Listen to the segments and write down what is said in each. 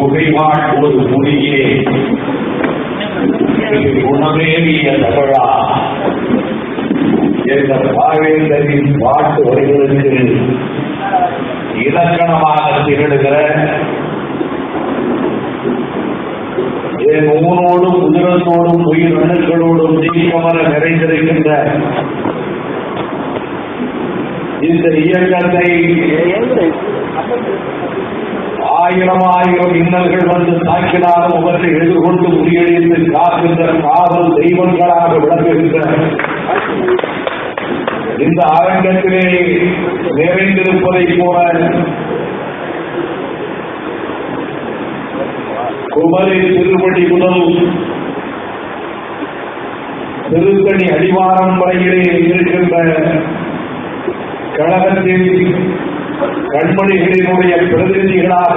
குறைபாட்டுவது மொழியே குணமேறிய தமிழா என்ற பாவேந்தரின் பாட்டு வரிகளுக்கு இலக்கணமாக திகழ்கிற என் ஊனோடும் உதிரத்தோடும் உயிர் அணுக்களோடும் நீக்கமர நிறைந்திருக்கின்ற இந்த இயக்கத்தை ஆயிரம் ஆயிரம் இன்னல்கள் வந்து தாக்கினாலும் அவற்றை எதிர்கொண்டு முறியடித்து காக்கின்ற காவல் தெய்வங்களாக விளங்குகின்ற இந்த அரங்கத்திலே நிறைந்திருப்பதை போல குமரி திருப்படி முதல் திருத்தணி அடிவாரம் வரையிலே இருக்கின்ற கழகத்தின் கண்மணிகளினுடைய பிரதிநிதிகளாக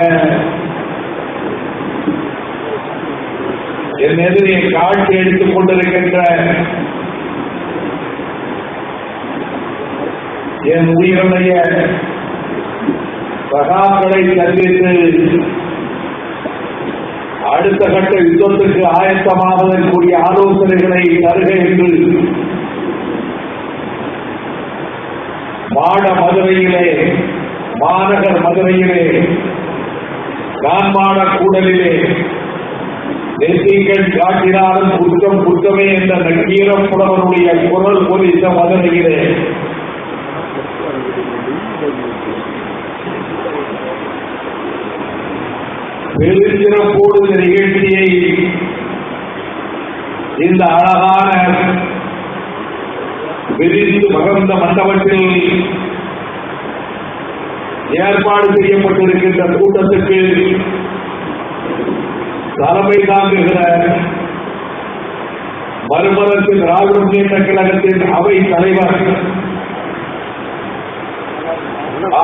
என் எதிரே காட்சி எடுத்துக் கொண்டிருக்கின்ற என் உயிரிழைய சகாக்களை சந்தித்து அடுத்த கட்ட யுத்தத்துக்கு ஆயத்தமாவதற்குரிய ஆலோசனைகளை தருக என்று மாநகர் மதுரையிலே நான்மான கூடலிலே நெற்றிகள் காட்டினாலும் குற்றம் குற்றமே என்ற நக்கீரம் புலவருடைய குரல் பொலித்த மதுரையிலே பெருஞ்சிறப்போடு இந்த நிகழ்ச்சியை இந்த அழகான விரிந்து மகர்ந்த மண்டபத்தில் ஏற்பாடு செய்யப்பட்டிருக்கின்ற கூட்டத்துக்கு தலைமை தாங்குகிற மறுமலர்ச்சின் திராவிட முன்னேற்ற கழகத்தின் அவை தலைவர்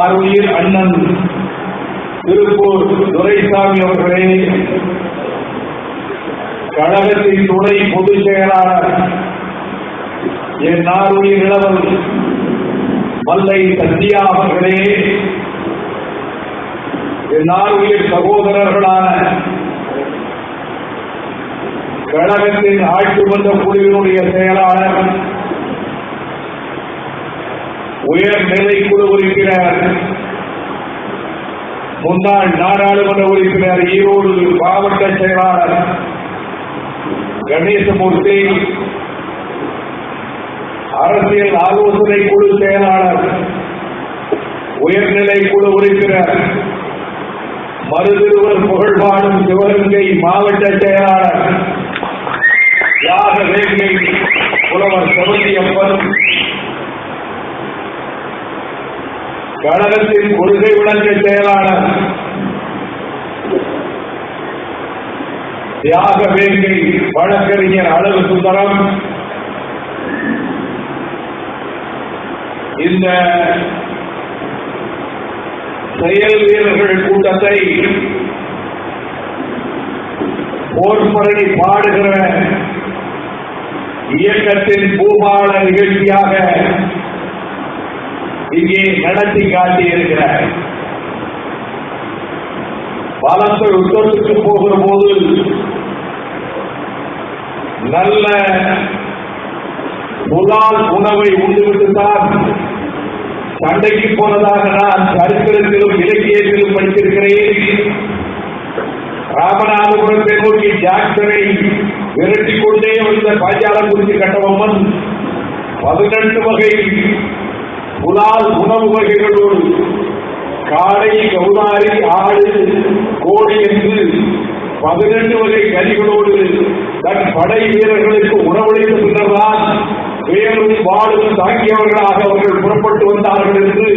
ஆர்வீர் அண்ணன் திருப்பூர் துரைசாமி அவர்களே, கழகத்தின் துணை பொதுச் செயலாளர் என் ஆர்வீர் இளவல் மல்லை சத்யா அவர்களே, என் ஆர்வீர் சகோதரர்களான கழகத்தின் ஆட்சி மன்ற குழுவினுடைய செயலாளர் உயர்நிலை குழு உறுப்பினர் முன்னாள் நாடாளுமன்ற உறுப்பினர் ஈரோடு மாவட்ட செயலாளர் கணேசமூர்த்தி, அரசியல் ஆலோசனை குழு செயலாளர் உயர்நிலை குழு உறுப்பினர் மருதிருவர் புகழ்பாடும் சிவகங்கை மாவட்ட செயலாளர் யாக வேங்கை புலவர் செவந்தியப்பன், கழகத்தின் கொள்கை விளக்க செயலாளர் தியாக வேங்கை வழக்கறிஞர் அழகு சுந்தரம், இந்த செயல் வீரர்கள் கூட்டத்தை போர்ப்பரணி பாடுகிற இயக்கத்தின் பூபால நிகழ்ச்சியாக இங்கே நடத்தி காட்டியிருக்கிறார். பலத்த யுத்தத்துக்கு போகிற போது நல்ல புலால் உணவை உண்டுவிட்டுத்தான் சண்டைக்கு போனதாக நான் சரித்திரத்திலும் இலக்கியத்திலும் படித்திருக்கிறேன். ராமநாதபுரத்தை நோக்கி ஜாக்சனை விரட்டிக் கொண்டே வந்த பாஞ்சாலங்குறிச்சி கட்டபொம்மன் 18 வகை புலால் உணவு வகைகளோடு காடை, கௌதாரி, ஆடு, கோழி என்று 18 வகை கறிகளோடு தன் படை வீரர்களுக்கு உணவளித்த பின்னர்தான் வேலும் வாழும் தாங்கியவர்களாக அவர்கள் புறப்பட்டு வந்தார்கள் என்று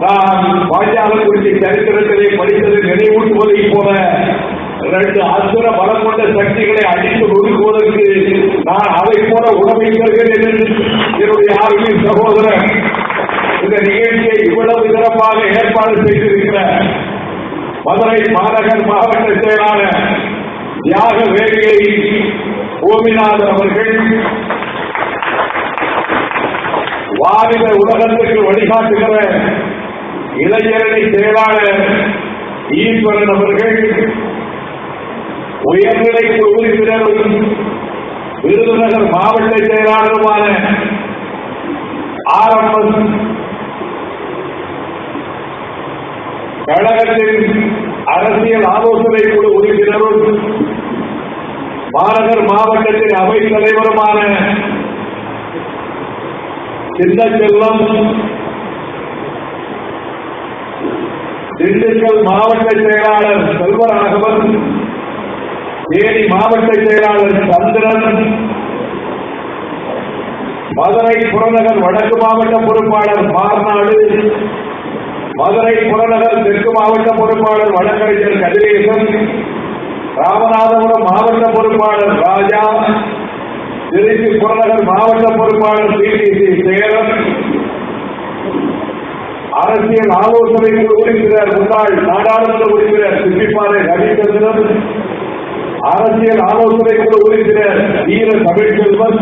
நான் பாஞ்சாலங்குறிச்சி சரித்திரத்திலே படித்தது நினைவூட்டுவதை போல 2 அசுர பலம் கொண்ட சக்திகளை அடித்து ஒதுக்குவதற்கு நான் அதை போல உணவை தருகிறேன் என்று என்னுடைய ஆர்வீர் சகோதரர் இந்த நிகழ்ச்சியை இவ்வளவு சிறப்பாக ஏற்பாடு செய்திருக்கிற மதுரை மாநகர் மாவட்ட செயலாளர் தியாக வேங்கை கோபிநாதன் அவர்கள், வாலிப உலகத்திற்கு உயர்நிலை குழு உறுப்பினரும் விருதுநகர் மாவட்ட செயலாளருமான RMS கழகத்தின் அரசியல் ஆலோசனை குழு உறுப்பினரும் மாநகர் மாவட்டத்தின் அவைத் தலைவருமான சின்னச்செல்லம், திண்டுக்கல் மாவட்ட செயலாளர் செல்வராகவன், தேனி மாவட்ட செயலாளர் சந்திரன், மதுரை புறநகர் வடக்கு மாவட்ட பொறுப்பாளர் மார்நாடு, மதுரை புறநகர் தெற்கு மாவட்ட பொறுப்பாளர் வழக்கறிஞர் கதிரேசன், ராமநாதபுரம் மாவட்ட பொறுப்பாளர் ராஜா, திருச்சி புறநகர் மாவட்ட பொறுப்பாளர் TTC சேரன், அரசியல் ஆலோசனை குழு உறுப்பினர் முன்னாள் நாடாளுமன்ற உறுப்பினர் சிப்பிப்பாறை ரவிச்சந்திரன், அரசியல் ஆலோசனை குழு உறுப்பினர் வீர தமிழ்செல்வன்,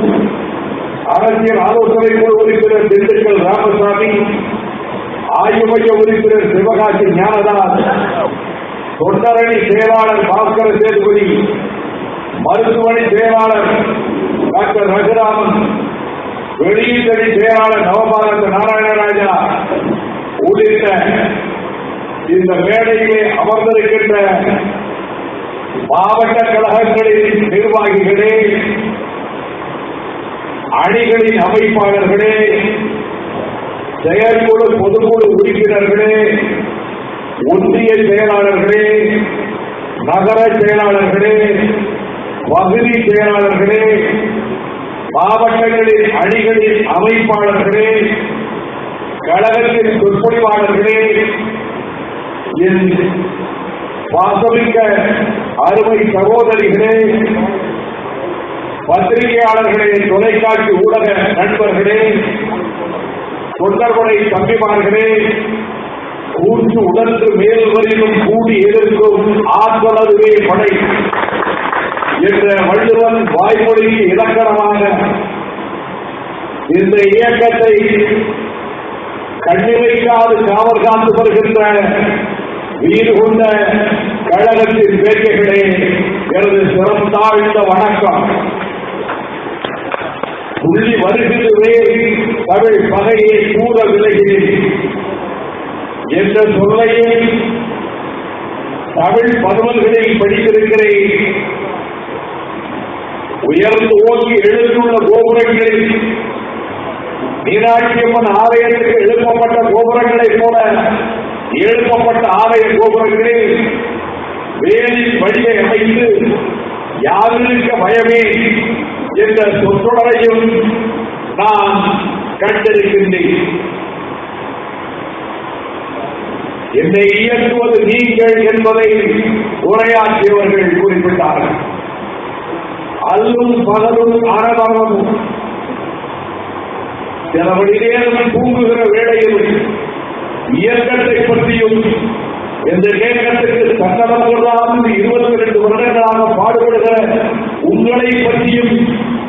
அரசியல் ஆலோசனை குழு உறுப்பினர் திண்டுக்கல் ராமசாமி, ஆய்வு மைய உறுப்பினர் சிவகாசி ஞானதாஸ், தொண்டரணி செயலாளர் பாஸ்கர சேதுபதி, மருத்துவமனை செயலாளர் டாக்டர் ரகுராமன், வெளியீட்டணி செயலாளர் நவபாரத நாராயணராஜா உள்ளிட்ட இந்த மேடையிலே அமர்ந்திருக்கின்ற மாவட்ட கழகங்களின் நிர்வாகிகளே, அணிகளின் அமைப்பாளர்களே, செயற்குழு பொதுக்குழு உறுப்பினர்களே, ஒன்றிய செயலாளர்களே, நகர செயலாளர்களே, பகுதி செயலாளர்களே, மாவட்டங்களின் அணிகளின் அமைப்பாளர்களே, கழகத்தின் சொற்பொழிவாளர்களே, என் பாசமிக்க அருமை சகோதரிகளே, பத்திரிகையாளர்களே, தொலைக்காட்சி ஊடக நண்பர்களே, தொண்டர்படை தம்பிமார்களே, கூற்று உடன்று மேல்வரிலும் கூடி எதிர்க்கும் ஆற்றலதுவே படை என்ற வள்ளுவன் வாய்மொழிக்கு இலக்கணமாக இந்த இயக்கத்தை கண்ணிமைக்காது காவல் காத்து வருகின்ற வீடு கொண்ட கழகத்தின் வேட்கைகளே, எனது சிரம் தாழ்ந்த வணக்கம். புள்ளி வருகிறதே தமிழ் பகையை கூற விலகிறேன் என்ற சொல்லையே தமிழ் பருவல்களில் படித்திருக்கிறேன். உயர்ந்து ஓங்கி எழுந்துள்ள கோபுரங்களில் மீனாட்சியம்மன் ஆலயத்துக்கு எழுப்பப்பட்ட கோபுரங்களைப் போல எழுப்பப்பட்ட ஆலய கோபுரங்களில் வேலின் வழியை அமைத்து யாருக்க பயமே என்ற சொற்றொடரையும் நான் கண்டிருக்கின்றேன். என்னை இயக்குவது நீங்கள் என்பதை உரையாற்றியவர்கள் குறிப்பிட்டார்கள். அல்லும் பகலும் அறவரமும் சில மணி நேரம் தூங்குகிற வேளையில் இயக்கத்தை பற்றியும் இந்த இயக்கத்துக்கு சட்டமன்றம் 22 வருடங்களாக பாடுபடுகிற உங்களை பற்றியும்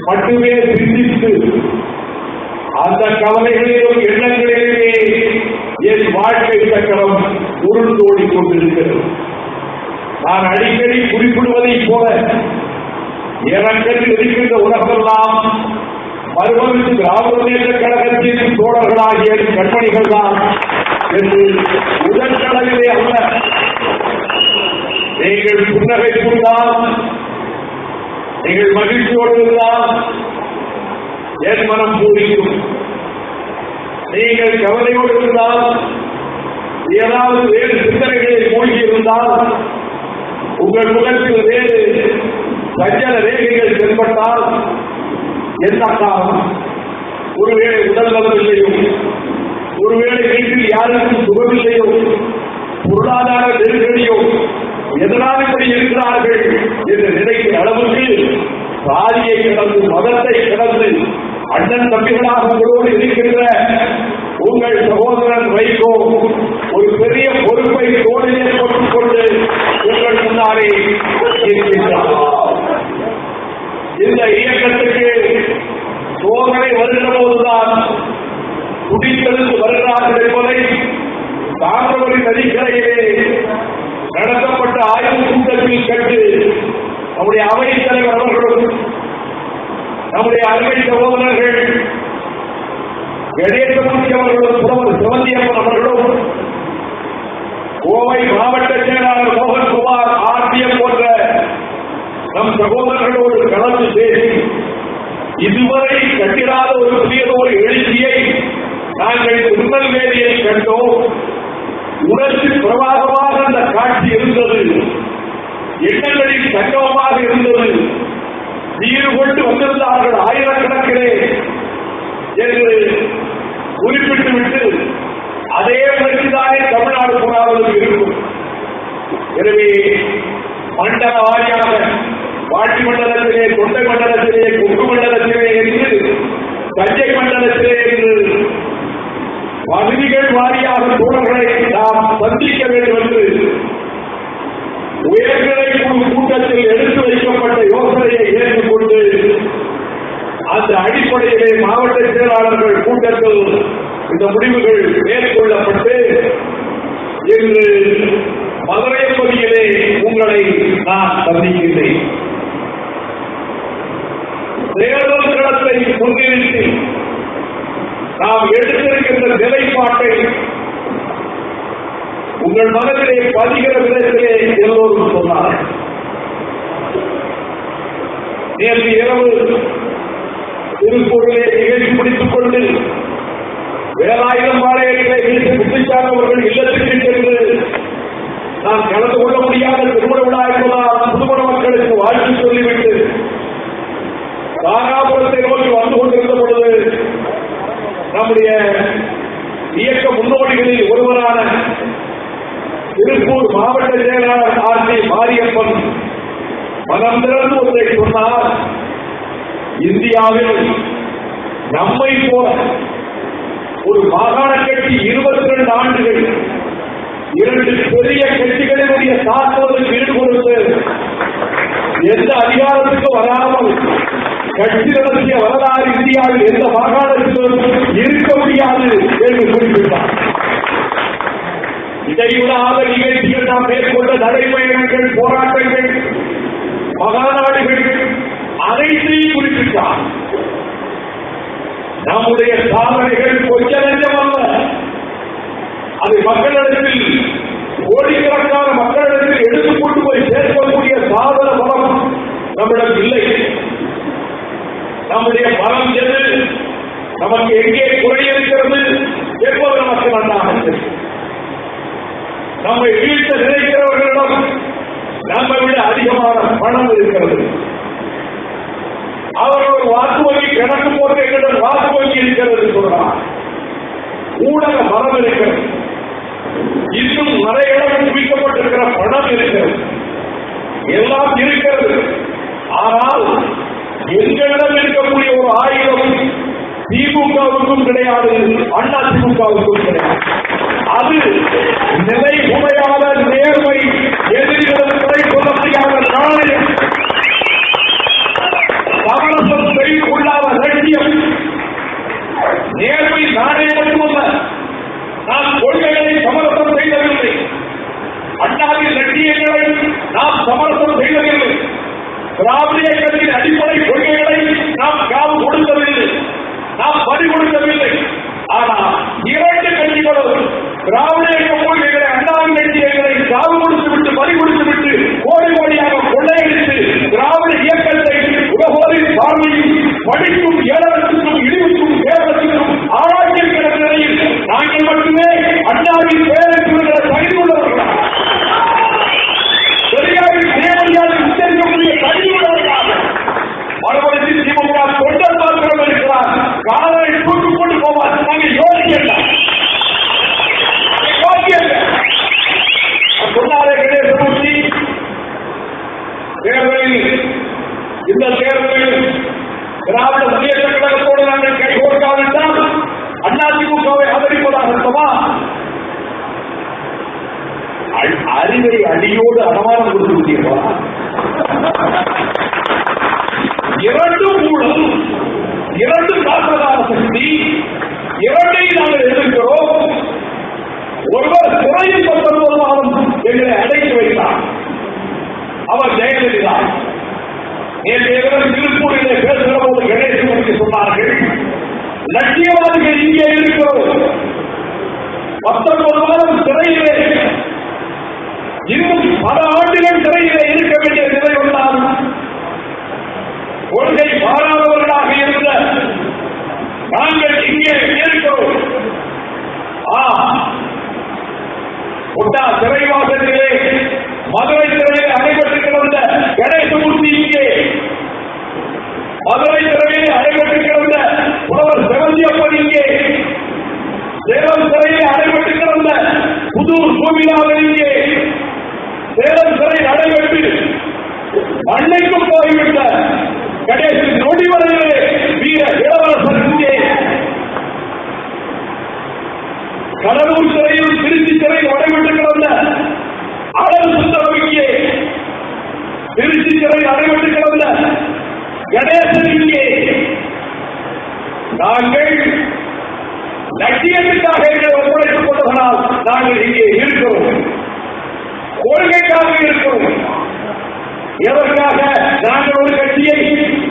மட்டுமே சிந்தித்து அந்த கவலைகளிலும் எண்ணங்களிலுமே என் வாழ்க்கை சக்கரம் உருண்டோடிக் கொண்டிருக்கிறது. நான் அடிக்கடி குறிப்பிடுவதைப் போல எனக்கென்று இருக்கின்ற உலகெல்லாம் மறுபடியும் திராவிட முன்னேற்ற கழகத்தின் தோழர்களாகிய கண்மணிகள் தான் என்று உடற்கடலிலே அல்ல. நீங்கள் புன்னகை புரிந்தால், நீங்கள் மகிழ்ச்சியோடு இருந்தால் என் மனம் பூரிக்கும். நீங்கள் கவலையோடு இருந்தால், ஏதாவது வேறு சிந்தனைகளில் மூழ்கி இருந்தால், உங்கள் முகத்தில் வேறு சஞ்சல ரேகைகள் தென்பட்டால் என்ன காரணம்? ஒருவேளை உடல் நலம் இல்லையோ, ஒருவேளை வீட்டில் யாருக்கும் சுகமில்லையோ, பொருளாதார நெருக்கடியோ, எதனால் இப்படி இருக்கிறார்கள் என்று நினைக்கிற அளவுக்கு சாதியை கடந்து மதத்தை கடந்து அண்ணன் தம்பிகளாக உங்களோடு இருக்கின்ற உங்கள் சகோதரன் வைகோ ஒரு பெரிய பொறுப்பை தோளிலே போட்டுக் கொண்டு உங்கள் முன்னாலே இருக்கின்றார். இந்த இயக்கத்துக்கு சோதனை வருகிற போதுதான் துடித்தெழுந்து வருகிறார்கள் என்பதை தாமிரபரணி நதிக்கரையிலே நடத்தப்பட்ட ஆய்வு கூட்டத்தில் கண்டு நம்முடைய அவைத் தலைவர் அவர்களும் நம்முடைய அருமை சகோதரர்கள் கணேசமூர்த்தி அவர்களும் புலவர் சிவந்தியப்பன் அவர்களும் கோவை மாவட்ட செயலாளர் மோகன்குமார் ஆர்டிஎம் போன்ற நம் சகோதரர்களோடு கலந்து பேசி இதுவரை கட்டிடாத ஒரு புதியதொரு எழுச்சியை நாங்கள் திருநெல்வேலியை கண்டோம். உணர்ச்சி பிரவாகமாக அந்த காட்சி இருந்தது. எண்ணங்களில் சங்கமமாக இருந்தது. நீர் கொண்டு வந்திருந்தார்கள் ஆயிரக்கணக்கிலே என்று குறிப்பிட்டு விட்டு அதே முறைதானே தமிழ்நாடு போராடுவது இருக்கும். எனவே மண்டல வாரியாக வாட்டி மண்டலத்திலே, தொண்டை மண்டலத்திலே, கொங்கு மண்டலத்திலே என்று தஞ்சை மண்டலத்திலே என்று பகுதிகள் வாரியாக தோழர்களை நாம் சந்திக்க வேண்டும் என்று உயர்நிலை குழு கூட்டத்தில் எடுத்து வைக்கப்பட்ட யோசனையை ஏற்றுக்கொண்டு அந்த அடிப்படையிலே மாவட்ட செயலாளர்கள் கூட்டத்தில் இந்த முடிவுகள் மேற்கொள்ளப்பட்டு இன்று மதுரை பகுதியிலே உங்களை நான் சந்திக்கின்றேன். தேர்தல் களத்தை முன்னிறுத்தி நாம் எடுத்திருக்கின்ற நிலைப்பாட்டை உங்கள் மனதிலே பதிகிற விதத்திலே எல்லோரும் சொன்னார்கள். நேற்று இரவு திருப்பூரிலே நிகழ்ச்சி முடித்துக் கொண்டு வேலாயுதம் பாளையத்திலே குட்டிச்சாமி அவர்கள் இல்லத்திற்கு சென்று நான் கலந்து கொள்ள முடியாத திருமண விழா என்பதால் புதுமண மக்களுக்கு வாழ்த்து சொல்லிவிட்டு தாராபுரத்தை நோக்கி வந்து கொண்டிருந்த பொழுது நம்முடைய இயக்க முன்னோடிகளில் ஒருவரான திருப்பூர் மாவட்ட செயலாளர் ஆர்டி மாரியப்பன் மனம் திறந்து ஒன்றை சொன்னார். இந்தியாவில் நம்மை போல ஒரு மாகாண கட்சி 22 ஆண்டுகள் 2 பெரிய கட்சிகளினுடைய தாக்குதலுக்கு ஈடுபடுவது எந்த அதிகாரத்துக்கு வராமல் கட்சி நடத்திய வரலாறு இந்தியாவில் எந்த மாகாணத்திலும் இருக்க முடியாது என்று குறிப்பிட்டார். இதைவிடாத நிகழ்ச்சிகள் நாம் மேற்கொண்ட நடைபயணங்கள், போராட்டங்கள், மகாநாடுகள் அனைத்தையும் குறிப்பிட்டார். நம்முடைய சாதனைகள் கொஞ்ச நஞ்சம் அல்ல. அது மக்களிடத்தில் கோடிக்கணக்கான மக்களிடத்தில் எடுத்துக்கொண்டு போய் சேர்க்கக்கூடிய சாதன பலம் நம்மிடம் இல்லை. நம்முடைய பலம் எது, நமக்கு எங்கே குறை இருக்கிறது என்பது நமக்கு நன்றாக தெரியும். நம்மை வீழ்த்த நினைக்கிறவர்களிடம் நம்மை விட அதிகமான பணம் இருக்கிறது. அவர்கள் வாக்கு வங்கி கணக்கு போட்டு எங்களிடம் வாக்கு வங்கி இருக்கிறது சொல்றார். ஊடக மரம் இருக்கிறது. இன்னும் நிறைய இடம் குவிக்கப்பட்டிருக்கிற பணம் இருக்கிறது. எல்லாம் இருக்கிறது. ஆனால் எங்களிடம் இருக்கக்கூடிய ஒரு ஆயுதம் திமுகவுக்கும் கிடையாது, அண்ணா திமுகவுக்கும் கிடையாது. அது நிலை உடையாத நேர்மை, எதிரிகளும் குறை சொல்ல முடியாத நாணயம், சமரசம் செய்து கொள்ளாத லட்சியம். நேர்மை நாணயம் மட்டுமல்ல, நாம் கொள்கைகளை சமரசம் செய்தவில்லை. அண்ணாவின் லட்சியங்களை நாம் சமரசம் செய்ததில்லை. திராவிட இயக்கத்தின் அடிப்படை கொள்கைகளை நாம் காவு கொடுக்கவில்லை, நாம் பறி கொடுக்கவில்லை. ஆனால் 2 கட்சிகளும் திராவிட இயக்க கொள்கைகளை, அண்ணாவின் லட்சியங்களை காவு கொடுத்து விட்டு, பறி கொடுத்து விட்டு, கோடி கோடியாக கொள்ளையடித்து திராவிட இயக்கத்தை உலகோரின் பார்வையும் படிக்கும் ஏழகத்துக்கும் இழிவுக்கும் கேரளத்துக்கும் ஆராய்ச்சி கிடந்த நிலையில் நாங்கள் மட்டுமே அண்ணாவின் பேரத்துகளை தகுதியுள்ளவர்களா, பெரியாரின் தேவையான உச்சரிக்கக்கூடிய தகுதியுள்ளவர்களாக மறுபடியும் திமுக தொண்டர் மாத்திரம் இருக்கிறார். காலரை தூக்கிக் கொண்டு போவார். நாங்கள் யோசிக்கல சொன்னாரே கணேசமூர்த்தி, தேர்தலில் இந்த தேர்தலில் திராவிட முன்னேற்ற கழகத்தோடு நாங்கள் கைகோர்க்காவிட்டால் அதிமுகவை ஆதரிப்பதாக இருந்தோமா? அறிவை அடியோடு அடமானம் கொடுத்து விட்டீர்களா? 2 மூலம் 2 தாக்கதான சக்தி, 2ஐ நாங்கள் எதிர்க்கிறோம். ஒருவர் குறையும் 19 மாதம் எங்களை அடைத்து வைத்தார். அவர் ஜெயலலிதா. நேற்று திருப்பூரிலே பேசுகிற போது கணேசமூர்த்தி சொன்னார்கள், லட்சியவாதிகள் இங்கே இருக்கிறோம், 19 மாதம் சிறையிலே, இன்னும் பல ஆண்டுகள் சிறையிலே இருக்க வேண்டிய நிலை வந்தால் கொள்கை மாறாதவர்களாக இருந்த நாங்கள் இங்கே இருக்கிறோம். சிறைவாசத்திலே மதுரை சிறையில் அடைபட்டு கிடந்த கணேசமூர்த்தி இங்கே, மதுரை சிறையில் அடைபட்டு கிடந்த புலவர் செவந்தியப்பன் இங்கே, சேலம் சிறையில் அடைபட்டு கிடந்த புதூர் கோவிலாளர் இங்கே, சேலம் சிறையில் அடைபட்டு அன்னைக்கும் போய்விட்ட கணேச நொடிவரையிலே வீர இளவரசர் இங்கே, கடலூர் சிறையில் திருச்சி சிறையில் அடைபட்டு கிடந்த அழகு சுந்தரம் இங்கே, திருச்சி சிறையில் அடைபட்டு கிடந்த கணேசன் இங்கே. நாங்கள் லட்சியத்திற்காக எங்களை ஒப்படைத்துக் கொண்டதனால் நாங்கள் இங்கே இருக்கிறோம், கொள்கைக்காக இருக்கிறோம். எதற்காக நாங்கள் ஒரு கட்சியை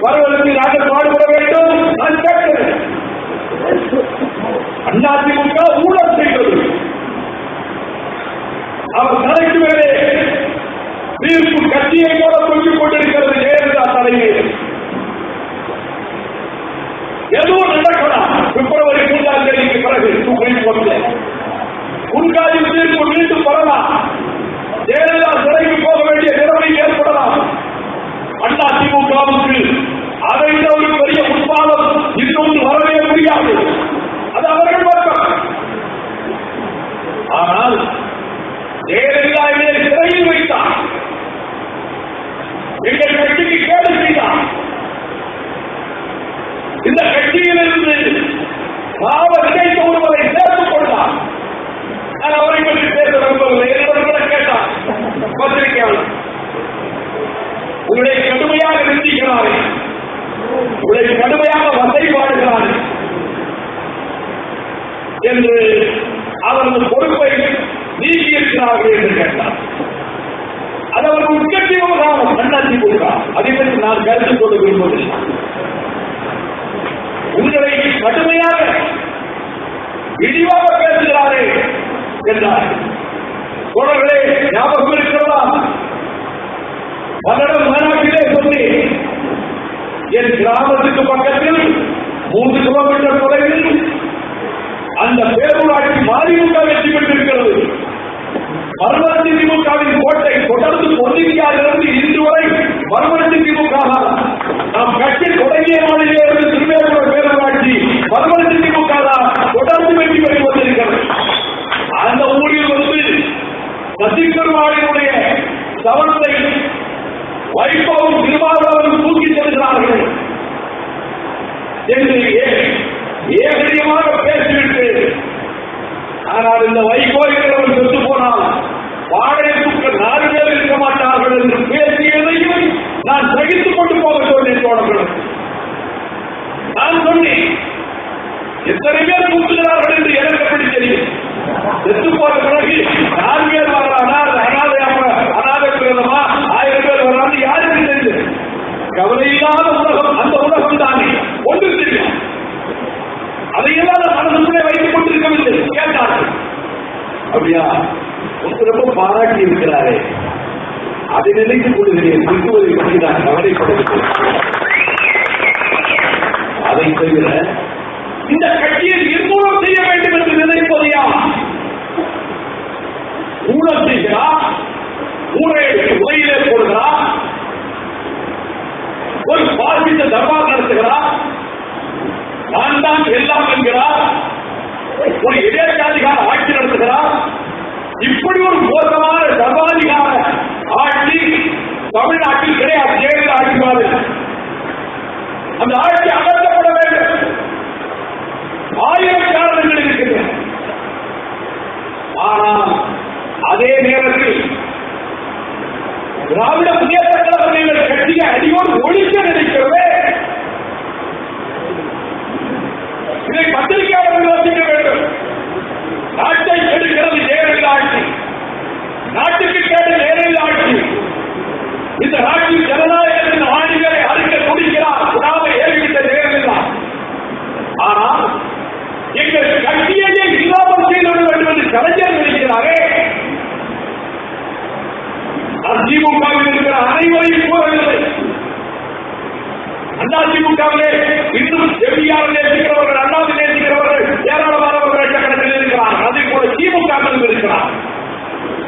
வருவதற்கு நாங்கள் பாடுபட வேண்டும்? நான் கேட்கிறேன். அதிமுக ஊழல் செய்வது, அவர் தலைக்கு மேலே தீர்ப்பு கட்சியை போல தொங்கிக் கொண்டிருக்கிறது. ஜெயலலிதா தலைமையில் எதுவும் நடக்கலாம். பிப்ரவரி 3ஆம் தேதிக்கு பிறகு சுப்ரீம் கோர்ட்டில் உண்காதி தீர்ப்பு மீண்டும் வரலாம். ஜெயலலிதா சிறைக்கு போக வேண்டிய நிலைமை ஏற்படலாம். அதிமுகவுக்கு அதை விட ஒரு பெரிய உட்பாதம் இன்னொன்று வரவே முடியாது. அது அவர்கள் வர்க்கம். ஆனால் ஜெயலலிதா என்னை சிறையில் வைத்தார், எங்கள் கட்சிக்கு கேடு செய்தார். இந்த கட்சியிலிருந்து பாவ நினைத்த ஒருவரை சேர்த்துக் கொண்டார். நான் அவரை பற்றி பேச விரும்பவில்லை. என்னிடம் கூட கேட்டார் பத்திரிகையாளர், உங்களை கடுமையாக நிந்திக்கிறாரே, உங்களை கடுமையாக வசைபாடுகிறாரே என்று அவரது பொறுப்பை நீக்கியிருக்கிறார்கள் என்று கேட்டார். அது அவர்கள் உட்கட்சி விவகாரம், அதிமுக. அதை பற்றி நான் கருத்து கொள்ள விரும்பவில்லை. உங்களை கடுமையாக இழிவாக பேசுகிறாரே என்றார். தொடர்களே ஞாபகம் இருக்கிறதா? பலரும் மாநாட்டிலே சொல்லி, என் கிராமத்துக்கு பக்கத்தில் 3 கிலோமீட்டர் தொலைவில் அந்த பேரூராட்சி மதிமுக வெற்றி பெற்றிருக்கிறது. மறுமலர்ச்சி திமுகவின் கோட்டை தொடர்ந்து பொன்னியாரிலிருந்து இன்று வரை மறுமலர்ச்சி திமுக நாம் கட்சி தொடங்கிய நாளிலே இருந்து திருவேற்கூர் பேரூராட்சி மறுமலர்ச்சி திமுக தொடர்ந்து வெற்றி பெற்று வந்திருக்கிறது. அந்த ஊரில் வந்து சசிபெருமாளினுடைய சவத்தை வைபவம் திருமாவளவன் தூக்கி செல்கிறார்கள் என்று ஏகரியமாக பேசிவிட்டு, ஆனால் இந்த வைகோ இருக்கிறவன் செத்து போனால் வாழைக்கு 4 பேர் இருக்க மாட்டார்கள் என்று பேசியதையும் நான் சகித்துக் கொண்டு போக சொன்னேன். தோழர்கள், நான் சொன்னேன், எத்தனை பேர் தூக்குகிறார்கள் என்று எனக்கு எப்படி தெரியும்? செத்து போன பிறகு 4 பேர் வர்றானா, அநாத பிரதமா 1000 பேர் வர்றான்னு யாருக்கு தெரியும்? கவலையில்லாத உலகம் அந்த உலகம் தானே, ஒன்று தெரியும். அதையெல்லாம் மனசுக்குள்ளே வைத்துக் கொண்டிருக்கவில்லை. கேட்டார்கள், அப்படியா ரொம்ப பாராட்டி இருக்கிறாரே, அதை நினைத்துக் கொள்கிறேன். திருக்குவதை பற்றி நான் கவலைப்படவில்லை. அதை தவிர இந்த கட்சியை நிர்மூலம் செய்ய வேண்டும் என்று நினைப்பது யார்? ஊழல் செய்கிறார், ஊரை உரையிலே போடுகிறார், ஒரு பாசிச தர்பார் நடத்துகிறார், நான் தான் எல்லாம் என்கிறார், ஒரு இடையதிகார ஆட்சி நடத்துகிறார். இப்படி ஒரு மோசமான சர்வாதிகார ஆட்சி தமிழ்நாட்டில் கிடையாது. ஜெயலலிதா ஆட்சி மாதிரி அந்த ஆட்சி அகற்றப்பட வேண்டும். 1000 காரணங்கள் இருக்கின்றன. ஆனால் அதே நேரத்தில் திராவிட முன்னேற்ற கழகங்கள் கட்சியை அடியோடு ஒழிக்க நினைக்கிறதே, இதை பத்திரிகையாளர்கள் யோசிக்க வேண்டும். நாட்டை கெடுக்கிறது ஜெயலலிதா ஆட்சி, நாட்டுக்கு கேடு ஜெயலலிதா ஆட்சி. இந்த நாட்டில் ஜனநாயகத்தின் ஆணிகளை திமுகவில் இருக்கிற அனைவரையும் கூறவில்லை. அதிமுகவிலே இன்னும் செவியார் நேசிக்கிறவர்கள், அண்ணாவை நேசிக்கிறவர்கள் ஏராளமானவர்கள் லட்சக்கணக்கில் இருக்கிறார்கள். அதே போல திமுகவிலும் இருக்கிறார்.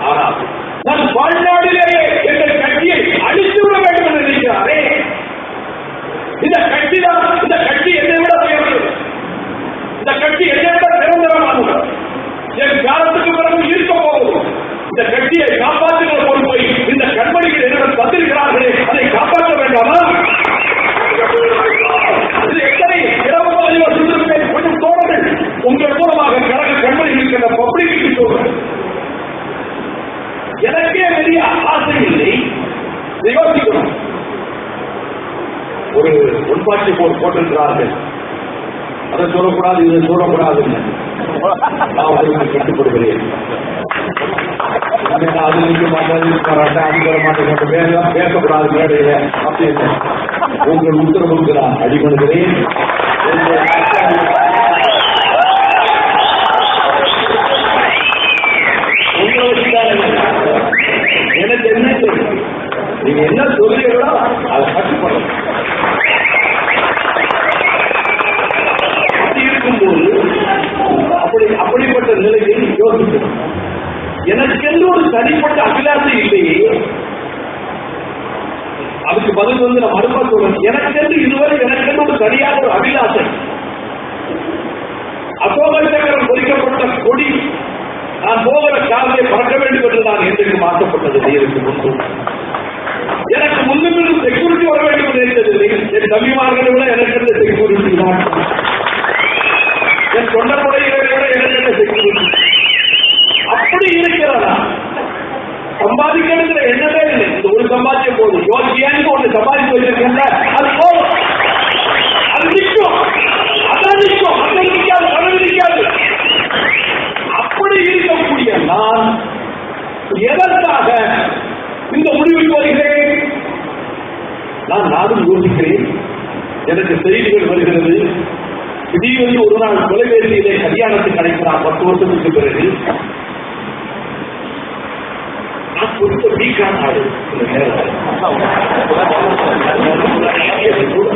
ஆனால் நான் வாழ்நாளிலேயே எங்கள் கட்சியை அழித்துவிட வேண்டும் என்று நினைக்கிறாரே. இந்த கட்சிதான், இந்த கட்சி என்னை விட உயர்ந்தது, இந்த கட்சி என்னை விட நிரந்தரமானது, என் காலத்துக்கு பிறகு இருக்க போவது. இந்த கட்சியை காப்பாற்றுகிற பொறுப்பை இந்த கண்மணிகள் என்னிடம் தந்திருக்கிறார்களே, அதை காப்பாற்ற வேண்டாமா? கொஞ்சம் தோழர்கள் உங்கள் மூலமாக கழக கண்மணிகளுக்கு பப்ளிக்கு சொல்றேன். எனக்கே பெரிய ஆசை இல்லை. யோசிக்கணும். ஒரு உள்பாட்சி போர் போட்டிருக்கிறார்கள். அதை சொல்லக்கூடாது, இதை சொல்லக்கூடாது, நான் கட்டுப்படுகிறேன். அது நிற்க மாட்டேன், அது வர மாட்டேன், வேறெல்லாம் பேசக்கூடாது மேடையில அப்படின்னு உங்கள் உத்தரவுக்கு நான் அடிபடுகிறேன். எனக்கு என்ன தெரியும், நீங்க என்ன சொல்றீங்களோ அதை கட்டுப்படும். இருக்கும்போது அப்படிப்பட்ட நிலையில் யோசிக்கணும். எனக்கென்று ஒரு தனிப்பட்ட அபிலாசை இல்லையே. அதுக்கு பதில் வந்து நான் மறுப்பா சொல்றேன். எனக்கென்று இதுவரை எனக்கென்று ஒரு சரியான ஒரு அபிலாசை. அசோகச்சக்கரம் பொறிக்கப்பட்ட கொடி நான் போகிற காலையை பறக்க வேண்டும் என்று நான் என்றைக்கும் ஆசைப்பட்டது இதற்கு முன்பு. எனக்கு முன்னும் செக்யூரிட்டி வர வேண்டும் என்று நினைத்ததில்லை. என் தம்பிமார்களை விட எனக்கு செக்யூரிட்டி தான், என் தொண்டமுறைகளை விட எனக்கு செக்யூரிட்டி. அப்படி இருக்கிறதா? சம்பாதிக்கிற எண்ணமே இல்லை. இந்த ஒரு சம்பாதிக்க போதும். யோசியான்னு ஒன்று சம்பாதித்து வச்சிருக்கேன், அது போதும், அது நிற்கும், அதான் நிற்கும், அது நிற்காது, அது நிற்காது. அப்படி இருக்கக்கூடிய நான் எதற்காக இந்த முடிவுக்கு வருகிறேன்? நான் நானும் யோசிக்கிறேன். எனக்கு செய்திகள் வருகிறது. திடீரென்று ஒரு நாள் தொலைபேசியிலே கல்யாணத்துக்கு அழைக்கிறார் 10 வருஷத்துக்கு பிறகு. நான் கொஞ்சம் வீக்கான ஆடு.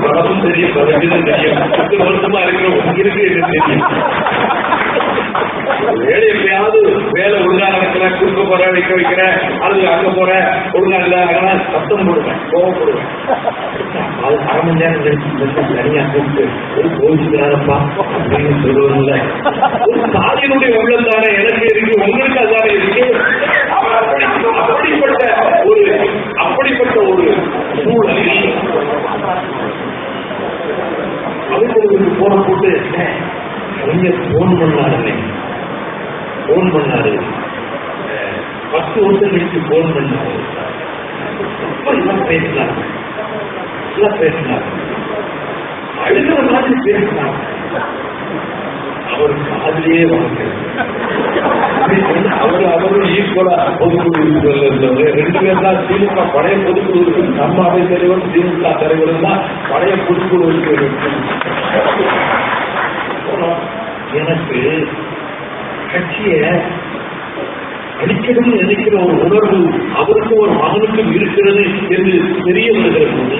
பலமும் தெரியும், 10 வருஷமா இருக்கிற உங்களுக்கு என்ன தெரியும். வேலை எப்பயாவது வேலை ஒழுங்கா நடக்கிற, குறுக்க போற, வைக்க வைக்கிற, அது அங்க போற, ஒழுங்கா இல்ல, அதெல்லாம் சத்தம் போடுவேன், கோவப்படுவேன். அது 1/2 மணி நேரம் தனியா கூப்பிட்டு ஒரு கோவிச்சுக்கிறாரப்பா அப்படின்னு சொல்லுவதில்ல. ஒரு சாதியினுடைய உள்ளம் தானே எனக்கு இருக்கு, உங்களுக்கு அதானே இருக்கு. அப்படிப்பட்ட ஒரு சூழலில் அவர்களுக்கு போன போட்டு போன் பண்ணாரு 10 வருஷம் கழிச்சு போன் பண்ணாரு. பேசினார் அழுகிற மாதிரி பேசினார். அவர் காதலியே வளர்க்கிறது. அவரும் ஈக்குவலா பொதுக்குழு 2 பேர் தான். திமுக பழைய பொதுக்குழுவுக்கு நம்ம அவை தலைவரும் திமுக தலைவரும் தான் பழைய பொதுக்குழுவுக்கு. எனக்கு கட்சியை அடிக்கணும்னு நினைக்கிற ஒரு உணர்வு அவருக்கும் ஒரு மகனுக்கும் இருக்கிறது என்று தெரிய வருகிற போது,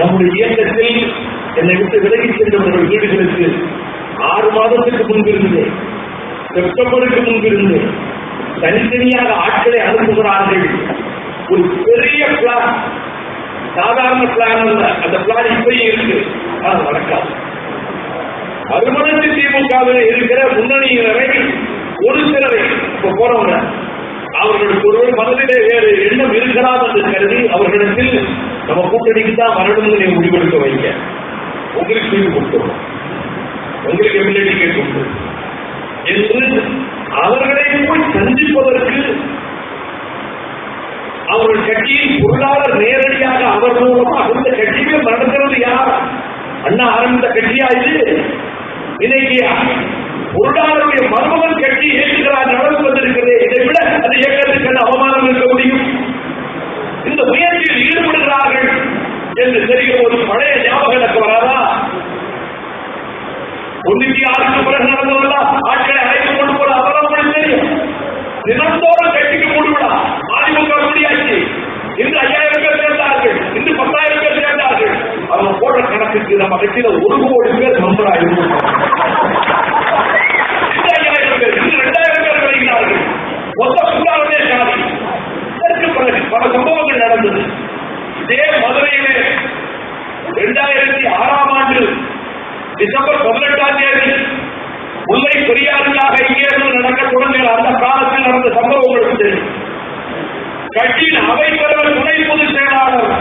நம்முடைய இயக்கத்தில் என்னை விட்டு விலகி சென்றவர்கள் வீடுகளுக்கு 6 மாதத்துக்கு முன்பிருந்து, செப்டம்பருக்கு முன்பிருந்து தனித்தனியாக ஆட்களை அனுப்புகிறார்கள். ஒரு பெரிய பிளான், சாதாரண பிளான் அல்ல. அந்த பிளான் இப்பயும் இருக்கு, ஆனால் நடக்காது. மறுமணத்தில் திமுகவில் இருக்கிற முன்னணியினரை, ஒரு சிலரை இப்ப போறவங்க, அவர்களுக்கு ஒருவர் மனதிலே வேறு எண்ணம் இருக்கலாம் என்று கருதி அவர்களிடத்தில் நம்ம கூட்டணிக்கு தான் வரணும்னு நீங்க முடிவெடுக்க வைங்க. உங்களுக்கு வீடு கொடுத்துரும், உங்களுக்கு எம்எல்ஏ டிக்கெட் உண்டு என்று அவர்களை போய் சந்திப்பதற்கு அவர்கள் கட்சியின் பொருளாளர் நேரடியாக அவர் மூலமா அந்த கட்சியை நடத்துறது யார்? அண்ணா ஆரம்பித்த கட்சியா இது? இன்னைக்கு பொருளாளருடைய மருமகன் கட்சி ஏற்றுகிறார் நடந்து வந்திருக்கிறது. இதை விட அது இயக்கத்துக்கு அவமானம் இருக்க முடியும்? இந்த முயற்சியில் ஈடுபடுகிறார்கள் என்று தெரிகிற ஒரு பழைய ஞாபகம் எனக்கு வராதா? 96க்கு பிறகு நடந்தவர்களா ஆட்களை அழைத்து கொண்டு போற அவரம் தெரியும். தினந்தோறும் கட்சிக்கு முடிவிடா அதிமுக முடியாது. கட்சியின் அவைத்தலைவர் துணை பொதுச் செயலாளர்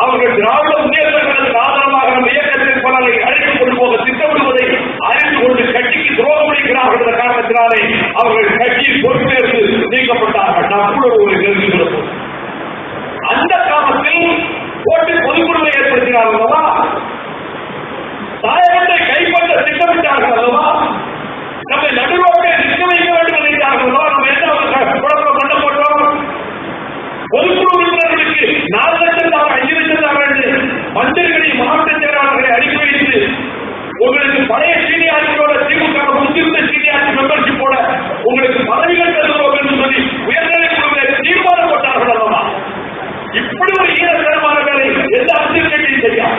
அவர்கள் திராவிட முன்னேற்ற கழகத்துக்கு ஆதரவாக நம்ம இயக்கத்தின் பலரை அழைத்துக் கொண்டு போக திட்டமிடுவதை அறிந்து கொண்டு கட்சிக்கு துரோகம் அளிக்கிறார்கள் என்ற காரணத்தினாலே அவர்கள் கட்சியில் பொறுப்பேற்று நீக்கப்பட்டார்கள். நான் கூட ஒரு கேள்வி கொடுப்போம். அந்த காலத்தில் போட்டி பொதுக்குழுவை ஏற்படுத்தினார்கள் அல்லவா, தாயகத்தை கைப்பற்ற திட்டமிட்டார்கள் அல்லவா, நம்மை நடுவோட்டை நிற்க வைக்க வேண்டும் நினைத்தார்கள் அல்லவா. நம்ம என்ன குழப்பம் பண்ண போட்டோம்? பொதுக்குழு உறுப்பினர்களுக்கு 4 லட்சம் தாங்க, 5 லட்சம் தாங்க மந்திரிகளை மாவட்ட செயலாளர்களை அனுப்பி வைத்து உங்களுக்கு பழைய சீனியாரியோட திமுக முன்னிருந்த சீனியாரிட்டி மெம்பர்ஷிப் போல உங்களுக்கு பதவிகள் தருவோம் என்று சொல்லி உயர்நிலை குழுவில் தீர்மானம் போட்டார்கள் அல்லவா. இப்படி ஒரு ஈரத்தனமான வேலை எந்த அரசியல் கட்சியும் செய்யாது.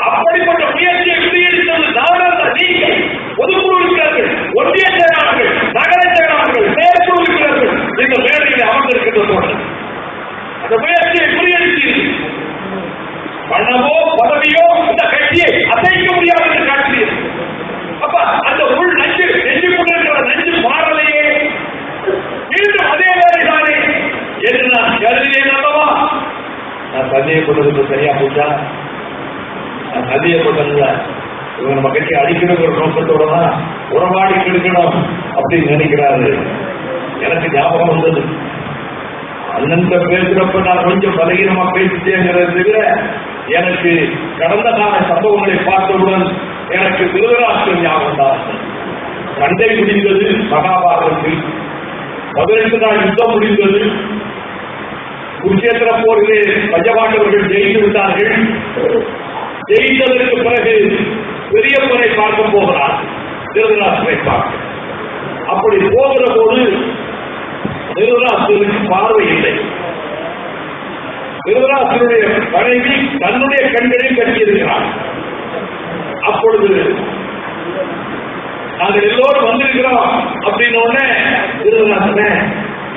அப்படிப்பட்ட முயற்சியை முறியடித்தது நாடாளுமன்ற நீங்கள் பொதுக்குழு உறுப்பினர்கள், ஒன்றிய செயலாளர்கள், நகர செயலாளர்கள், செயற்குழு உறுப்பினர்கள் இந்த வேலைகளை அமர்ந்திருக்கின்ற சூழல் அந்த முயற்சியை முறியடித்தீர்கள். பணமோ பதவியோ இந்த கட்சியை அசைக்க முடியாது என்று காட்டினீர்கள். அப்ப அந்த உள் நஞ்சு நெஞ்சு கொண்டிருக்கிற நஞ்சு மாறலையே, மீண்டும் அதே வேலைதானே என்று நான் கருதினேன் அல்லவா. நான் சந்தேகப்பட்டதுக்கு சரியா போச்சா? நான் சந்தேகப்பட்டதுல இவங்க நம்ம கட்சி அடிக்கணுங்கிற நோக்கத்தோட தான் உறவாடி கெடுக்கணும் அப்படின்னு நினைக்கிறாரு. எனக்கு ஞாபகம் வந்தது, அண்ணன் பேசுறப்ப நான் கொஞ்சம் பலகீனமா பேசிட்டேங்கிறத தவிர எனக்கு கடந்த கால சம்பவங்களை பார்த்தவுடன் எனக்கு திருதராஷ்டிரம் ஞாபகம் தான். சண்டை முடிந்தது மகாபாரதத்தில், 18 நாள் யுத்தம் முடிந்தது, குருஷேத்திர போரிலே பஞ்சபாண்டவர்கள் ஜெயித்து விட்டார்கள். ஜெயித்ததற்கு பிறகு பெரியப்பனை பார்க்க போகிறார், திருதராஷ்டிரை பார்க்க. அப்படி போகிற போது திருதராஷ்டிரனுக்கு பார்வை இல்லை. திருதராஷ்டிரனுடைய மனைவி தன்னுடைய கண்களை கட்டியிருக்கிறார். அப்பொழுது நாங்கள் எல்லோரும் வந்திருக்கிறோம் அப்படின்னு திருதராஷ்டிரன்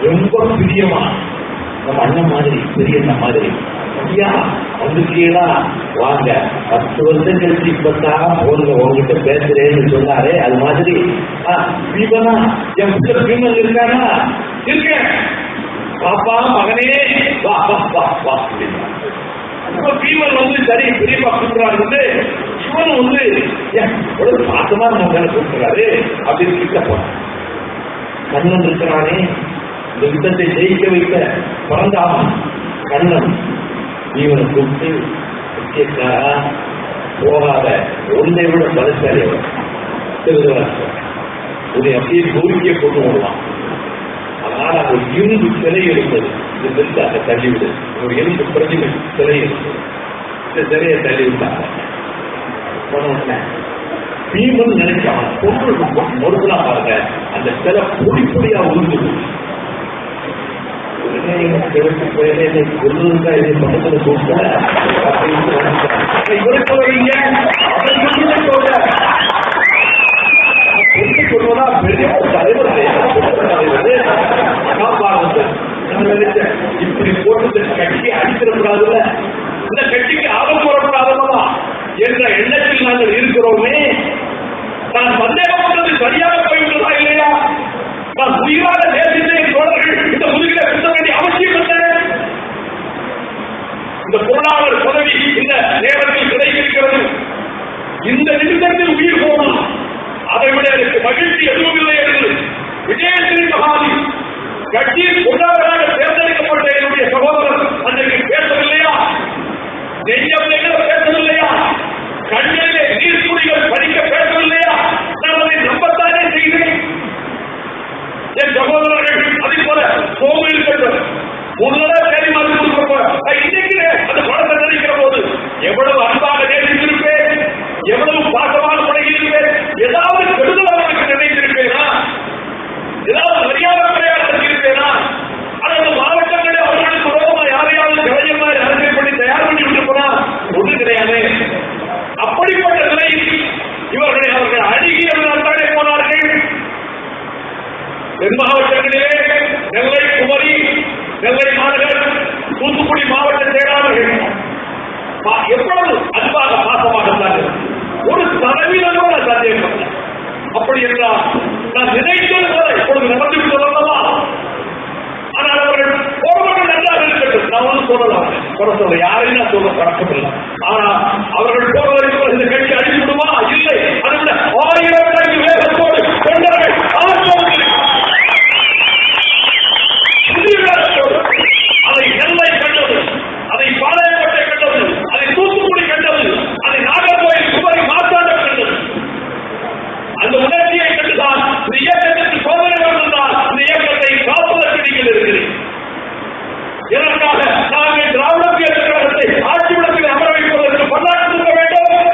ரொம்ப பிரியமா நம்ம அண்ணன் மாதிரி பெரிய மாதிரி ஐயா வந்துட்டீங்களா வாங்க, 10 வருஷம் கழிச்சு இப்பதான் போடுங்க உங்ககிட்ட பேசுறேன்னு சொன்னாரே, அது மாதிரி பீமனா என் பிள்ளை பீமன் இருக்கானா? இருக்கேன் பாப்பா மகனே வா வா வா வா. பீமன் வந்து சரி பெரியப்பா கூப்பிடுறாரு, இவன் வந்து ஒரு பாசமா நம்ம மேல கூப்பிடுறாரு அப்படின்னு கிட்ட போனான். கண்ணன் இருக்கிறானே, இந்த யுத்தத்தை ஜெயிக்க வைக்க பிறந்தான் கண்ணன், இவனை கூப்பிட்டு போகாத ஒன்றை விட பலசாலி உன்னை அப்படியே கோரிக்கையை கொண்டு வருவான். அதனால அந்த இரும்பு சிலை இருந்தது, இது அந்த தள்ளிவிடு, ஒரு எலும்பு பிரதிமை சிலை இருந்தது, இந்த சிலையை தள்ளி விட்டாங்க. பீமன் நினைச்சான் பொண்ணு மறுபடியா பாருங்க, அந்த சிலை பொடி பொடியா உருங்குது. கொள்ளுக்கா இது பக்கத்துல கூப்பிட்ட இவருக்கு வரீங்க சொல்வதா பெரிய தலைவர் இப்படி போட்டு கட்சியை அடித்திடக்கூடாதுல்ல, இந்த கட்சிக்கு ஆபத்து வரக்கூடாதுமா என்ற எண்ணத்தில் நாங்கள் இருக்கிறோமே. நான் சந்தேகப்பட்டது சரியாக போய்விட்டதா இல்லையா? நான் உயிராக நேசித்தேன் தோழர்கள், இந்த முதுகில பேச வேண்டிய அவசியம் என்ன? இந்த பொருளாளர் பதவி இந்த நேரத்தில் கிடைக்கிறது, இந்த நிமிடத்தில் உயிர் போகும், அதை விட எனக்கு மகிழ்ச்சி எதுவும் இல்லை என்று விஜயஸ்ரீ மகாதி கட்சியின் பொருளாளராக தேர்ந்தெடுக்கப்பட்ட என்னுடைய சகோதரர் அன்றைக்கு பேசவில்லையா? நெஞ்சம் நெகிழ பேசவில்லையா? கண்களிலே நீர்க்குடிகள் படிக்க பேசவில்லையா? நான் அதை நம்பத்தானே செய்தேன். என் சகோதரர்கள் சொல்லலாம், சொல்ல யாரையும் நான் சொல்ல பழக்கம் இல்லை. ஆனா அவர்கள் போவதற்கு இந்த கட்சி அடிச்சுடுமா? இல்லை. அதை விட 1000 மடங்கு வேகத்தோடு தொண்டர்கள் புதிய வேகத்தோடு அதை நெல்லை கண்டது, அதை பாளையங்கோட்டை கண்டது, அதை தூத்துக்குடி கண்டது, அதை நாகர்கோயில் குமரி மாசாண்டம் கண்டது. அந்த உணர்ச்சியை கண்டுதான் இந்த இயக்கத்திற்கு சோதனை வந்ததால் இந்த இயக்கத்தை காப்பதற்கு நீங்கள் இருக்கிறேன். இதற்காக நாங்கள் திராவிட முன்னேற்றக் கழகத்தை ஆட்சி விடத்தில் அமர வைப்பதற்கு பல்லாண்டு கொடுக்க வேண்டும்.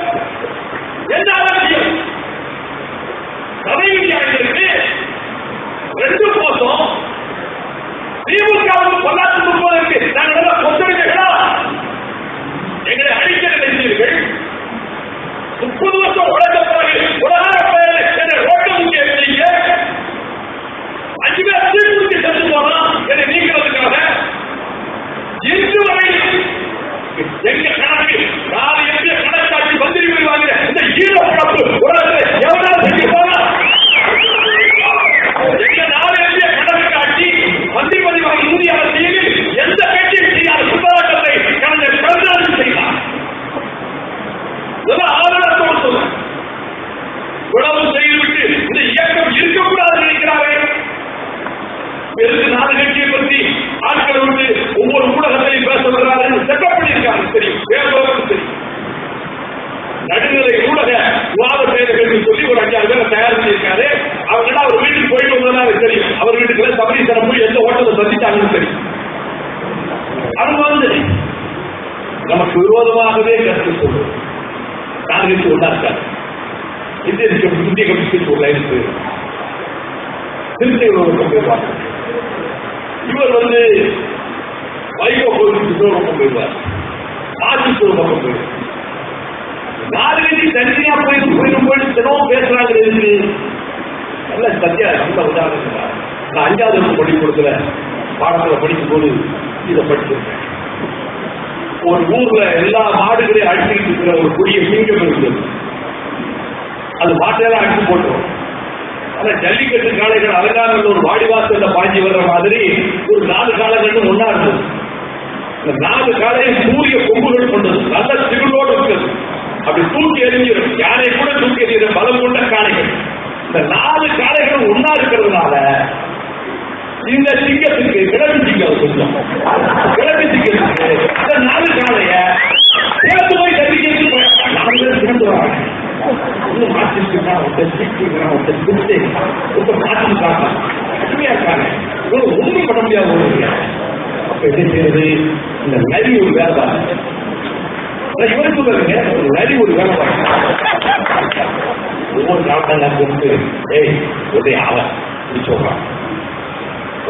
என்ன அவசியம்? தலைவிதியாளர்களுக்கு 2 மாசம் திமுகவுக்கு பல்லாண்டு கொடுப்பதற்கு நாங்கள் கொத்தடிமைகளா? எங்களை அழிக்க நினைத்தீர்கள். 30 வருஷம் உழைத்த பிறகு உலக பெயர் என்ற ரோட்டை முக்கிய செய்ய 5 பேர் தீர்ப்பு சென்று போனா என்னை நீக்கிறதுக்காக இன்று வரை எங்க கணக்கு 4 எம்பிய கணக்காட்சி மந்திரி வாங்கிற இந்த ஈழப்பழப்பு உலகத்தில் எவரால் செஞ்சு போனா? எங்க 4 எம்பிய கணக்காட்சி மந்திரி வாங்கி இந்திய அரசியலில் எந்த கட்சியும் செய்யாத சுத்தராட்டத்தை கலைஞர் கருணாநிதி செய்தார். ஆதாரத்தோடு சொல்ல உழவு செய்துவிட்டு இந்த இயக்கம் இருக்கக்கூடாது நினைக்கிறார்கள். 4 கட்சியை பற்றி ஆட்களை விட்டு ஒவ்வொரு ஊடகத்தையும் பேச வருகிறார்கள். செட்டப் பண்ணியிருக்காங்க, தெரியும், பேசுவதற்கு தெரியும். நடுநிலை ஊடக விவாத பேர்கள் சொல்லி ஒரு 5-6 பேரை தயார் பண்ணியிருக்காரு. அவங்க அவர் வீட்டுக்கு போயிட்டு வந்ததுனால தெரியும். அவர் வீட்டுக்குள்ள சபரீசனம் போய் எந்த ஓட்டத்தை சந்தித்தாங்கன்னு தெரியும். அது வந்து நமக்கு விரோதமாகவே கருத்து சொல்லுவோம். காங்கிரஸ் ஒன்றா இருக்காரு. இந்திய கம்யூனிஸ்ட் ஒரு லைன் போயிடும். திருச்சி ஒரு பக்கம் போயிடுவாங்க. இவர் வந்து வைகோ கோயிலுக்கு இன்னொரு பக்கம் போயிடுவார். ஆட்சிக்கு ஒரு பக்கம் போயிடும். 4 கட்சி தனியா போயிட்டு தினமும் பேசுறாங்க. நல்ல சத்தியா நல்ல உதாரணம். நான் 5வது வகுப்பு பள்ளிக்கூடத்துல பாடத்துல படிக்கும் போது இதை படிச்சிருக்கேன். ஒரு ஊர்ல எல்லா மாடுகளையும் அடிச்சுக்கிட்டு இருக்கிற ஒரு புதிய சிங்கம் இருந்தது. அது மாட்டெல்லாம் அடிச்சு போட்டோம். ஆனா ஜல்லிக்கட்டு காளைகள் அலங்காரங்கள் ஒரு வாடிவாசல்ல பாஞ்சி வர்ற மாதிரி ஒரு 4 காளைகளும் ஒன்னா இருந்தது. இந்த 4 காளையும் சூரிய கொம்புகள் கொண்டது, நல்ல சிறுலோடு இருக்கிறது. அப்படி தூக்கி எறிஞ்சிடும், யாரை கூட தூக்கி எறிகிற பலம் கொண்ட காளைகள். இந்த 4 காளைகளும் ஒன்னா இருக்கிறதுனால இந்த சிங்கத்துக்கு கிழக்கு சிங்கம் சொல்லும். கிழக்கு சிங்கத்துக்கு இந்த 4 காளைய சேர்த்து போய் ஜல்லிக்கட்டு 4 பேர் சேர்ந்து வராங்க. இன்னும் மாற்றிருக்கா மாற்றிருக்காங்க, கடுமையா இருக்காங்க. ஒன்றும் பண்ண முடியாது. அப்ப என்ன செய்யறது? இந்த நரி ஒரு வேலைவாங்க, இவருக்கு ஒரு நரி ஒரு வேலைவாங்க. ஒவ்வொரு நாட்கள் கூப்பிட்டு ஏய் உதய அவன் சொல்றான்,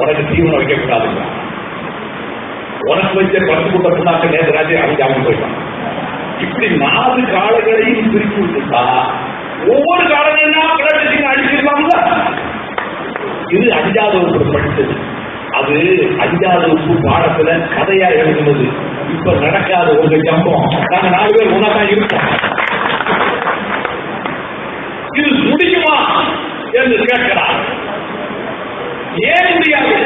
உனக்கு தீவனம் வைக்கக்கூடாதுங்க, உனக்கு வச்ச 10 கூட்ட புண்ணாக்க நேற்று ராஜே அவங்க போயிட்டான். இப்படி 4 காலங்களையும் பிரித்து விட்டுட்டா ஒவ்வொரு காலங்கள்லாம் கிளர்ச்சிக்கு அடிச்சிருப்பாங்க. இது 5வது வகுப்பு படித்தது. அது 5வது வகுப்பு பாடத்துல கதையா எழுதுனது. இப்ப நடக்காத ஒரு ஜம்பம். நாங்க 4 பேர் ஒன்னாதான் இருப்போம். இது முடியுமா என்று கேட்கிறார். ஏன் முடியாது?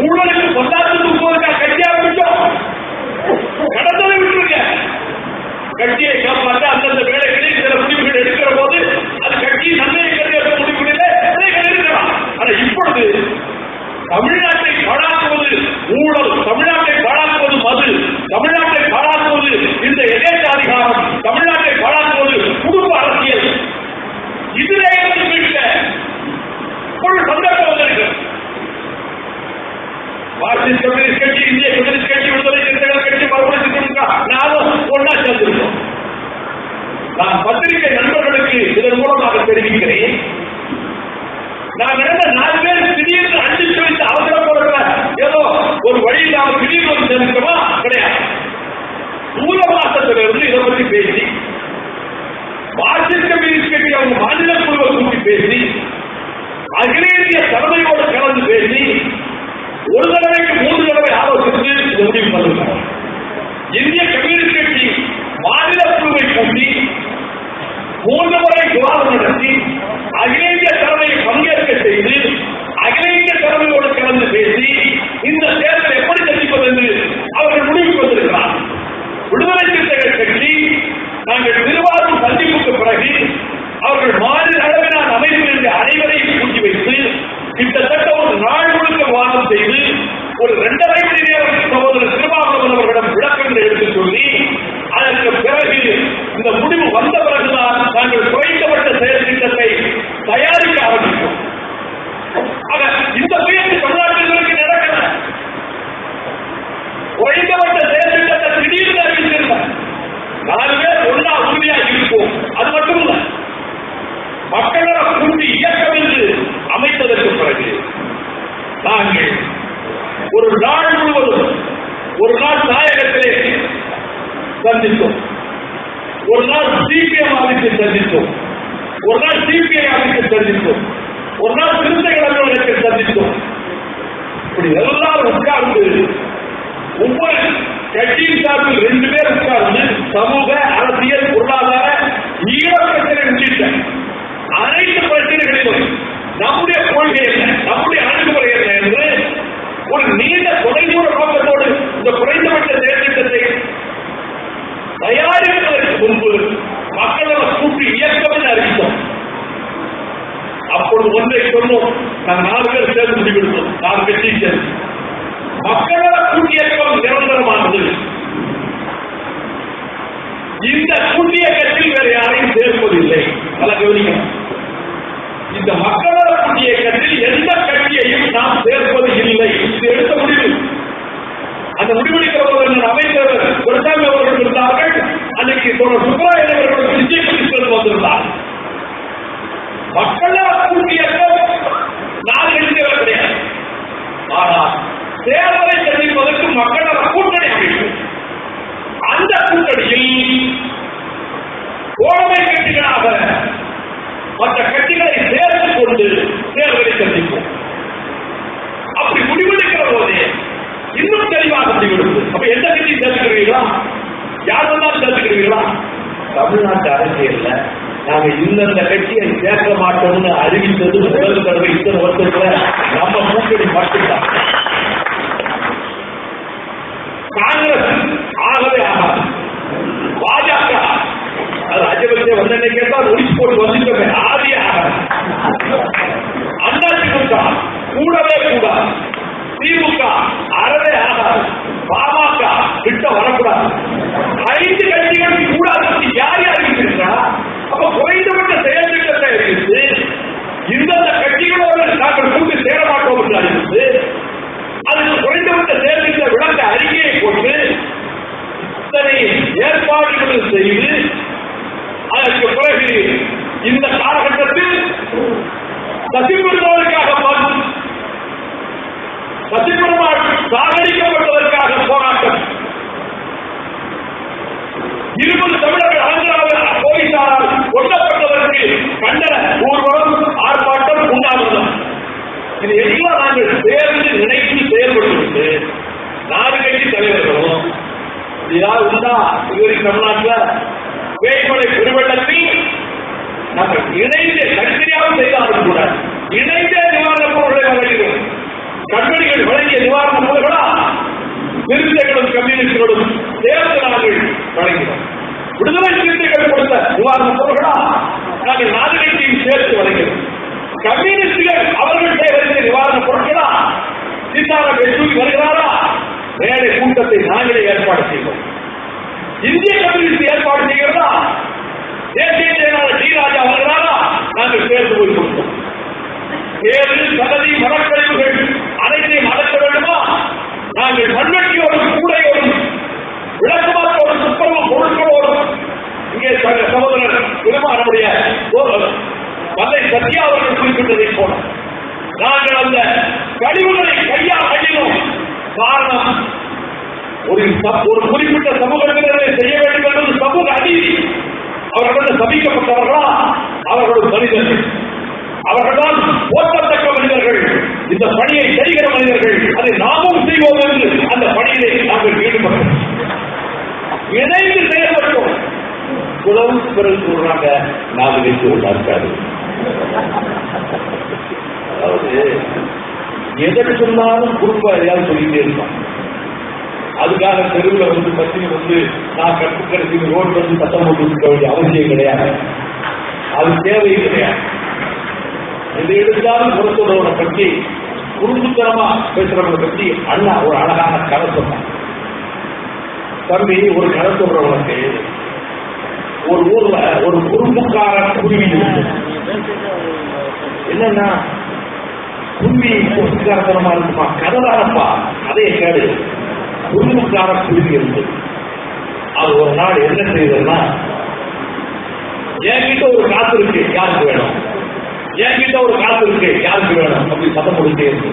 ஊழலுக்கு பல்லாத்துக்கு போவதற்காக கட்சி ஆரம்பிச்சோம். கடந்ததை விட்டுருங்க. கட்சியை காப்பாற்ற அந்தந்த வேலைகளில் சில முடிவுகள் எடுக்கிற போது அது கட்சி நன்மையை கருத முடிவுகளிலே இருக்கலாம். ஆனா இப்பொழுது தமிழ்நாட்டை பாழாக்குவது ஊழல், தமிழ்நாட்டை பாழாக்குவது மது, தமிழ்நாட்டை பாழாக்குவது இந்த எதேச்சாதிகாரம், தமிழ்நாட்டை பாழாக்குவது குடும்ப அரசியல். இதிலே இருந்து வீட்டில் ஒரு சந்தர்ப்பம் வந்திருக்கு. மார்க்சிஸ்ட் கம்யூனிஸ்ட் கட்சி, இந்திய கம்யூனிஸ்ட் கட்சி, விடுதலை சிறுத்தைகள் கட்சி, மறுமலர்ச்சி திமுக நானும் ஒன்னா சேர்ந்திருக்கோம். நான் பத்திரிகை நண்பர்களுக்கு இதன் மூலமாக தெரிவிக்கிறேன். நான் நடந்த 4 பேர் திடீர்னு அடிச்சு வைத்து அவசரப்படுற ஏதோ ஒரு வழியில் நாம் திடீர்னு வந்து சேர்ந்துக்கமா கிடையாது. தூரமாசத்திலிருந்து இதை பற்றி பேசி மார்க்சிஸ்ட் கம்யூனிஸ்ட் கட்சி அவங்க மாநில குழுவை கூட்டி பேசி அகில இந்திய தலைமையோடு கலந்து பேசி ஒரு தடவைக்கு 3 தடவை ஆலோசித்து முடிவு பண்ணுகிறார். இந்திய கம்யூனிஸ்ட் கட்சி மாநில குழுவை கூட்டி 3 முறை விவாதம் நடத்தி அகில இந்திய தலைமையை பங்கேற்க செய்து அகில இந்திய தலைமையோடு கலந்து பேசி இந்த தேர்தல் எப்படி ஒரு 2.5 மணி நேரம் சகோதரர் திருமாவளவன் அவர்களிடம் விளக்கங்களை எடுத்து சொல்லி அதற்கு பிறகு இந்த முடிவு வந்த பிறகுதான் நாங்கள் குறைந்தபட்ச செயல் திட்டத்தை தயாரிக்க ஆரம்பித்தோம். இந்த முயற்சி தமிழ்நாட்டிற்கு நடக்கல. குறைந்தபட்ச செயல் திட்டத்தை திடீர்னு அறிவித்திருந்தார். 4 பேர் ஒன்றா உறுதியாக இருப்போம். அது மட்டும் இல்ல, மக்களோட கூட்டி இயக்கம் என்று அமைத்ததற்கு பிறகு நாங்கள் ஒரு நாள் முழுவதும், ஒரு நாள் நாயகத்திலே சந்தித்தோம், ஒரு நாள் சிபிஎம் ஆபீஸில் சந்தித்தோம், ஒரு நாள் சிபிஐ ஆபீஸில் சந்தித்தோம், ஒரு நாள் சிறுத்தைகள் அலுவலகத்தில் சந்தித்தோம். இப்படி எல்லாரும் உட்கார்ந்து ஒவ்வொரு கட்சியின் சார்பில் 2 பேர் உட்கார்ந்து சமூக, அரசியல், பொருளாதார, ஈழ பிரச்சனை உள்ளிட்ட அனைத்து பிரச்சனைகளிலும் நம்முடைய கொள்கை என்ன, நம்முடைய அணுகுமுறை என்ன என்று ஒரு நீண்ட தொலைதூர நோக்கத்தோடு இந்த குறைந்தபட்ச செயற்திட்டத்தை தயாரிப்பதற்கு முன்பு மக்களோட கூட்டு இயக்கம் என்று அறிவித்தோம். அப்பொழுது ஒன்றை சொன்னோம், நாங்கள் 4 பேர் சேர்ந்து முடிவெடுத்தோம். 4 கட்சியை சேர்ந்து மக்களோட கூட்டு இயக்கம் நிரந்தரமானது. இந்த கூட்டு இயக்கத்தில் வேறு யாரையும் சேர்ப்பதில்லை. நல்லா கவனிக்கணும். இந்த மக்களோட கூட்டு இயக்கத்தில் எந்த கட்சியையும் நாம் சேர்ப்பது இல்லை. இது எடுத்த முடிவு. அந்த முடிவெடுக்கிறவர்கள் அமைச்சர் குருசாமி அவர்கள் இருந்தார்கள். அன்னைக்கு சுப்ராயன் அவர்கள் விஜய் கிருஷ்ணன் வந்திருந்தார். மக்களோட கூட்டு இயக்கம் 4 கட்சிகள் கிடையாது. ஆனால் தேர்தலை சந்திப்பதற்கு மக்களோட கூட்டணி அமைக்கும். அந்த கூட்டணியில் தோழமை கட்சிகளாக மற்ற கட்சிகளை சேர்த்துக் கொண்டு தேர்தலை சந்திப்போம். அப்படி முடிவெடுக்கிற போதே இன்னும் தெளிவாக முடிவெடுப்பு. அப்ப எந்த கட்சியை சேர்த்துக்கிறீர்களா, யார் வந்தாலும் சேர்த்துக்கிறீர்களா? தமிழ்நாட்டு அரசியல்ல நாங்க இந்தந்த கட்சியை சேர்க்க மாட்டோம்னு அறிவித்தது முதல் தடவை இத்தனை வருஷத்துல நம்ம கூட்டணி மட்டும்தான். காங்கிரஸ் ஆகவே ஆகாது. பாஜக அது ராஜபக்சே வந்தனை கேட்டால் ஒழிச்சு போட்டு வந்துட்டோமே, ஆதியே ஆகாது. அதிமுக கூடவே கூடாது. திமுக அறவே ஆகாது. பாமக கிட்ட வரக்கூடாது. 5 கட்சிகள் கூடாது. யார் யார் இருக்கிறா? அப்ப குறைந்தபட்ச செயல் திட்டத்தை அறிவித்து இந்தந்த கட்சிகளோடு நாங்கள் கூட்டு சேர மாட்டோம் என்று அறிவித்து அதுக்கு குறைந்தபட்ச செயல் திட்ட விளக்க அறிக்கையை கொண்டு இத்தனை ஏற்பாடுகள் செய்து அதற்கு பிறகு இந்த காலகட்டத்தில் சசிபெருமாளுக்காக சசிபெருமாள் சாகடிக்கப்பட்டதற்காக போராட்டம். 20 தமிழர்கள் ஆந்திராவில் போலீசாரால் கொல்லப்பட்டதற்கு கண்டன ஊர்வலம், ஆர்ப்பாட்டம், உண்ணாவிரதம். இது எல்லாம் நாங்கள் சேர்ந்து நினைத்து செயல்பட்டு 4 கட்சி தலைவர்களும் ஏதாவது உண்டா இதுவரை தமிழ்நாட்டில் வேட்பளை பெருவெள்ளத்தில் நாங்கள் இணைந்து தனித்தனியாக செய்தாலும் கூட இணைந்தே நிவாரணப் பொருட்களை வழங்குகிறோம். கம்பெனிகள் வழங்கிய நிவாரணப் பொருட்களா சிறுத்தைகளும் கம்யூனிஸ்டுகளும் சேர்ந்து நாங்கள் வழங்கினோம். விடுதலை சிறுத்தைகள் கொடுத்த நிவாரணப் பொருட்களா நாங்கள் 4 கட்சியும் சேர்த்து வழங்கினோம். கம்யூனிஸ்டுகள் அவர்கள் சேகரித்த நிவாரணப் பொருட்களா சீதாராம் யெச்சூரி வருகிறாரா? மேடை கூட்டத்தை நாங்களே ஏற்பாடு செய்வோம். இந்திய கம்யூனிஸ்ட் ஏற்பாடு செய்கிறதா? தேசிய செயலாளர் டி ராஜா வருகிறாரா? நாங்கள் சேர்ந்து போய் கொடுத்தோம். வேறு சகதி மரக்கழிவுகள் அனைத்தையும் அடக்க வேண்டுமா? நாங்கள் மண்வெட்டியோடும் கூடையோடும் விளக்குமாற்றோடும் துப்புரவு பொருட்களோடும் இங்கே சகோதரர் திருமாவளவனுடைய மல்லை சத்யா அவர்கள் குறிப்பிட்டதை போல நாங்கள் அந்த கழிவுகளை கையாளணும். காரணம் ஒரு குறிப்பிட்ட சமூகத்தினரை செய்ய வேண்டும் என்பது சமூக அநீதி. அவர்கள் சபிக்கப்பட்டவர்களா? அவர்களும் மனிதர்கள். அவர்கள்தான் போற்றத்தக்க மனிதர்கள், இந்த பணியை செய்கிற மனிதர்கள். அதை நாமும் செய்வோம் என்று அந்த பணியிலே நாங்கள் ஈடுபட்டோம், இணைந்து செயல்பட்டோம். குளம் பிறகு சொல்றாங்க 4 கட்சி ஒன்றாக்காது. அதாவது எதற்கு சொன்னாலும் குறும்பா எதையாவது சொல்லிட்டே இருப்பான். அதுக்காக தெருவில் வந்து பற்றி நான் கட்டுக்கடைசி ரோடு வந்து சட்டம் போட்டு இருக்க வேண்டிய அவசியம் கிடையாது. அது தேவையும் கிடையாது. எது எடுத்தாலும் புறத்தோட பற்றி குறும்புத்தனமா பேசுறவங்களை பற்றி அண்ணா ஒரு அழகான கதை சொன்னான். தம்பி, ஒரு கதை சொல்றவனுக்கு ஒரு ஊர்ல ஒரு குறும்புக்கார குருவி என்னன்னா, குருவி குறும்புக்காரத்தனமா இருக்குமா? கதைதானப்பா, கதையை கேடு. குறும்புக்கார குருவி இருந்து அது ஒரு நாள் என்ன செய்யுதுன்னா, என்கிட்ட ஒரு காசு இருக்கு, யாருக்கு வேணும்? என்கிட்ட ஒரு காசு இருக்கு, யாருக்கு வேணும்? அப்படி சத்தம் கொடுத்தே இருக்கு.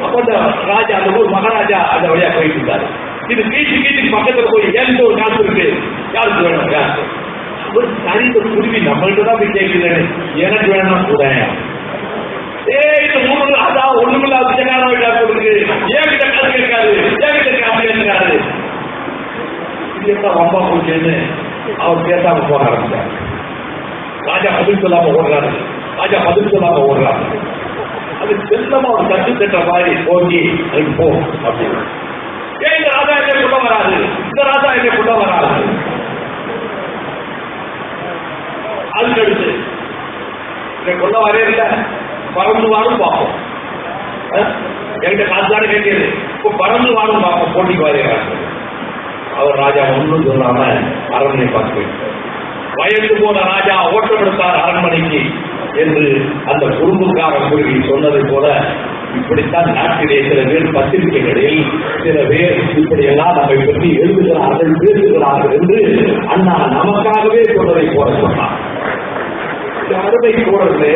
அப்ப அந்த ராஜா, அந்த ஊர் மகாராஜா அந்த வழியா போயிட்டு இருந்தாரு. இது கீச்சு பக்கத்துல போய் என்கிட்ட ஒரு காசு இருக்கு, யாருக்கு வேணும்? யாருக்கு? ஒரு சரிந்த குருவி நம்மள்கிட்ட தான் போய் கேட்குது, எனக்கு வேணும் கூட. இந்த மூணு அதான் ஒண்ணுமில்லா பிச்சைக்காரன் இருக்கு, என்கிட்ட காசு கேட்காது, என்கிட்ட காசு கேட்கிறாரு. இது என்ன ரொம்ப போச்சுன்னு அவர் பேசாம போக ஆரம்பிச்சார். ராஜா பதில் சொல்லாம ஓடுறாரு, ராஜா பதில் சொல்லாம ஓடுறாரு. அது செல்லமா ஒரு தட்டு தட்ட மாதிரி போகி அதுக்கு போ அப்படின்னு. ஏன் இந்த ராஜா என்னை கொள்ள வராது, இந்த ராஜா என்னை கொள்ள வராது. அதுக்கடுத்து என்னை கொள்ள வரே இல்லை, பறந்து வாரும் பார்ப்போம். என்கிட்ட காசுதானே கேட்கிறது, இப்போ பறந்து வாரும் பார்ப்போம், போட்டிக்கு வரைகிறாங்க. அவர் ராஜா ஒன்றும் சொல்லாம அரண்மனை பார்த்து வயது போன ராஜா ஓட்டம் எடுத்தார் அரண்மனைக்கு என்று அந்த குறும்புக்கார குருவி சொன்னதை போல, இப்படித்தான் நாட்டிலே சில பேர் பத்திரிகைகளில் சில பேர் இப்படியெல்லாம் நம்மை பற்றி எழுதுகிறார்கள், பேசுகிறார்கள் என்று அண்ணா நமக்காகவே சொன்னதை போல சொன்னார். அருமை தோழர்களே,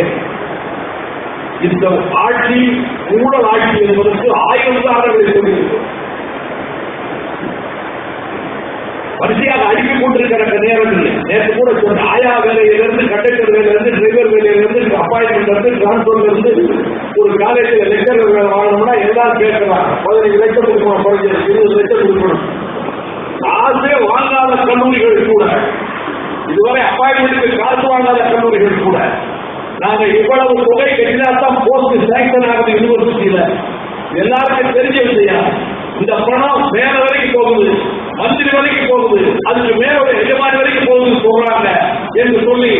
இந்த ஆட்சி ஊழல் ஆட்சி என்பதற்கு 1000 உதாரணங்களை சொல்லியிருக்கிறோம். வரிசையாக அடித்துக் கொண்டிருக்கிற நேரத்தில் நேற்று கூட சொன்ன ஆயா வேலையிலிருந்து, கண்டக்டர் வேலையிலிருந்து, டிரைவர் வேலையிலிருந்து, அப்பாயின்மெண்ட் இருந்து, டிரான்ஸ்போர்ட்ல இருந்து, ஒரு காலேஜில் லெக்சர் வேலை வாங்கணும்னா எல்லாரும் கேட்கலாம். 15 லட்சம் கொடுக்கணும், 20 லட்சம் கொடுக்கணும். காசே வாங்காத கல்லூரிகள் கூட, இதுவரை அப்பாயின்மெண்ட்டுக்கு காசு வாங்காத கல்லூரிகள் கூட, நாங்க இவ்வளவு தொகை கட்டினால்தான் போஸ்ட் சாங்ஷன் ஆகுது யூனிவர்சிட்டியில. எல்லாருக்கும் தெரிஞ்ச விஷயம். இந்த பணம் மேல வரைக்கும் போகுது, மந்திரி வரைக்கும் போகுது, அதுக்கு மேல எஜமானி வரைக்கும் போகுது சொல்றாங்க என்று சொல்லி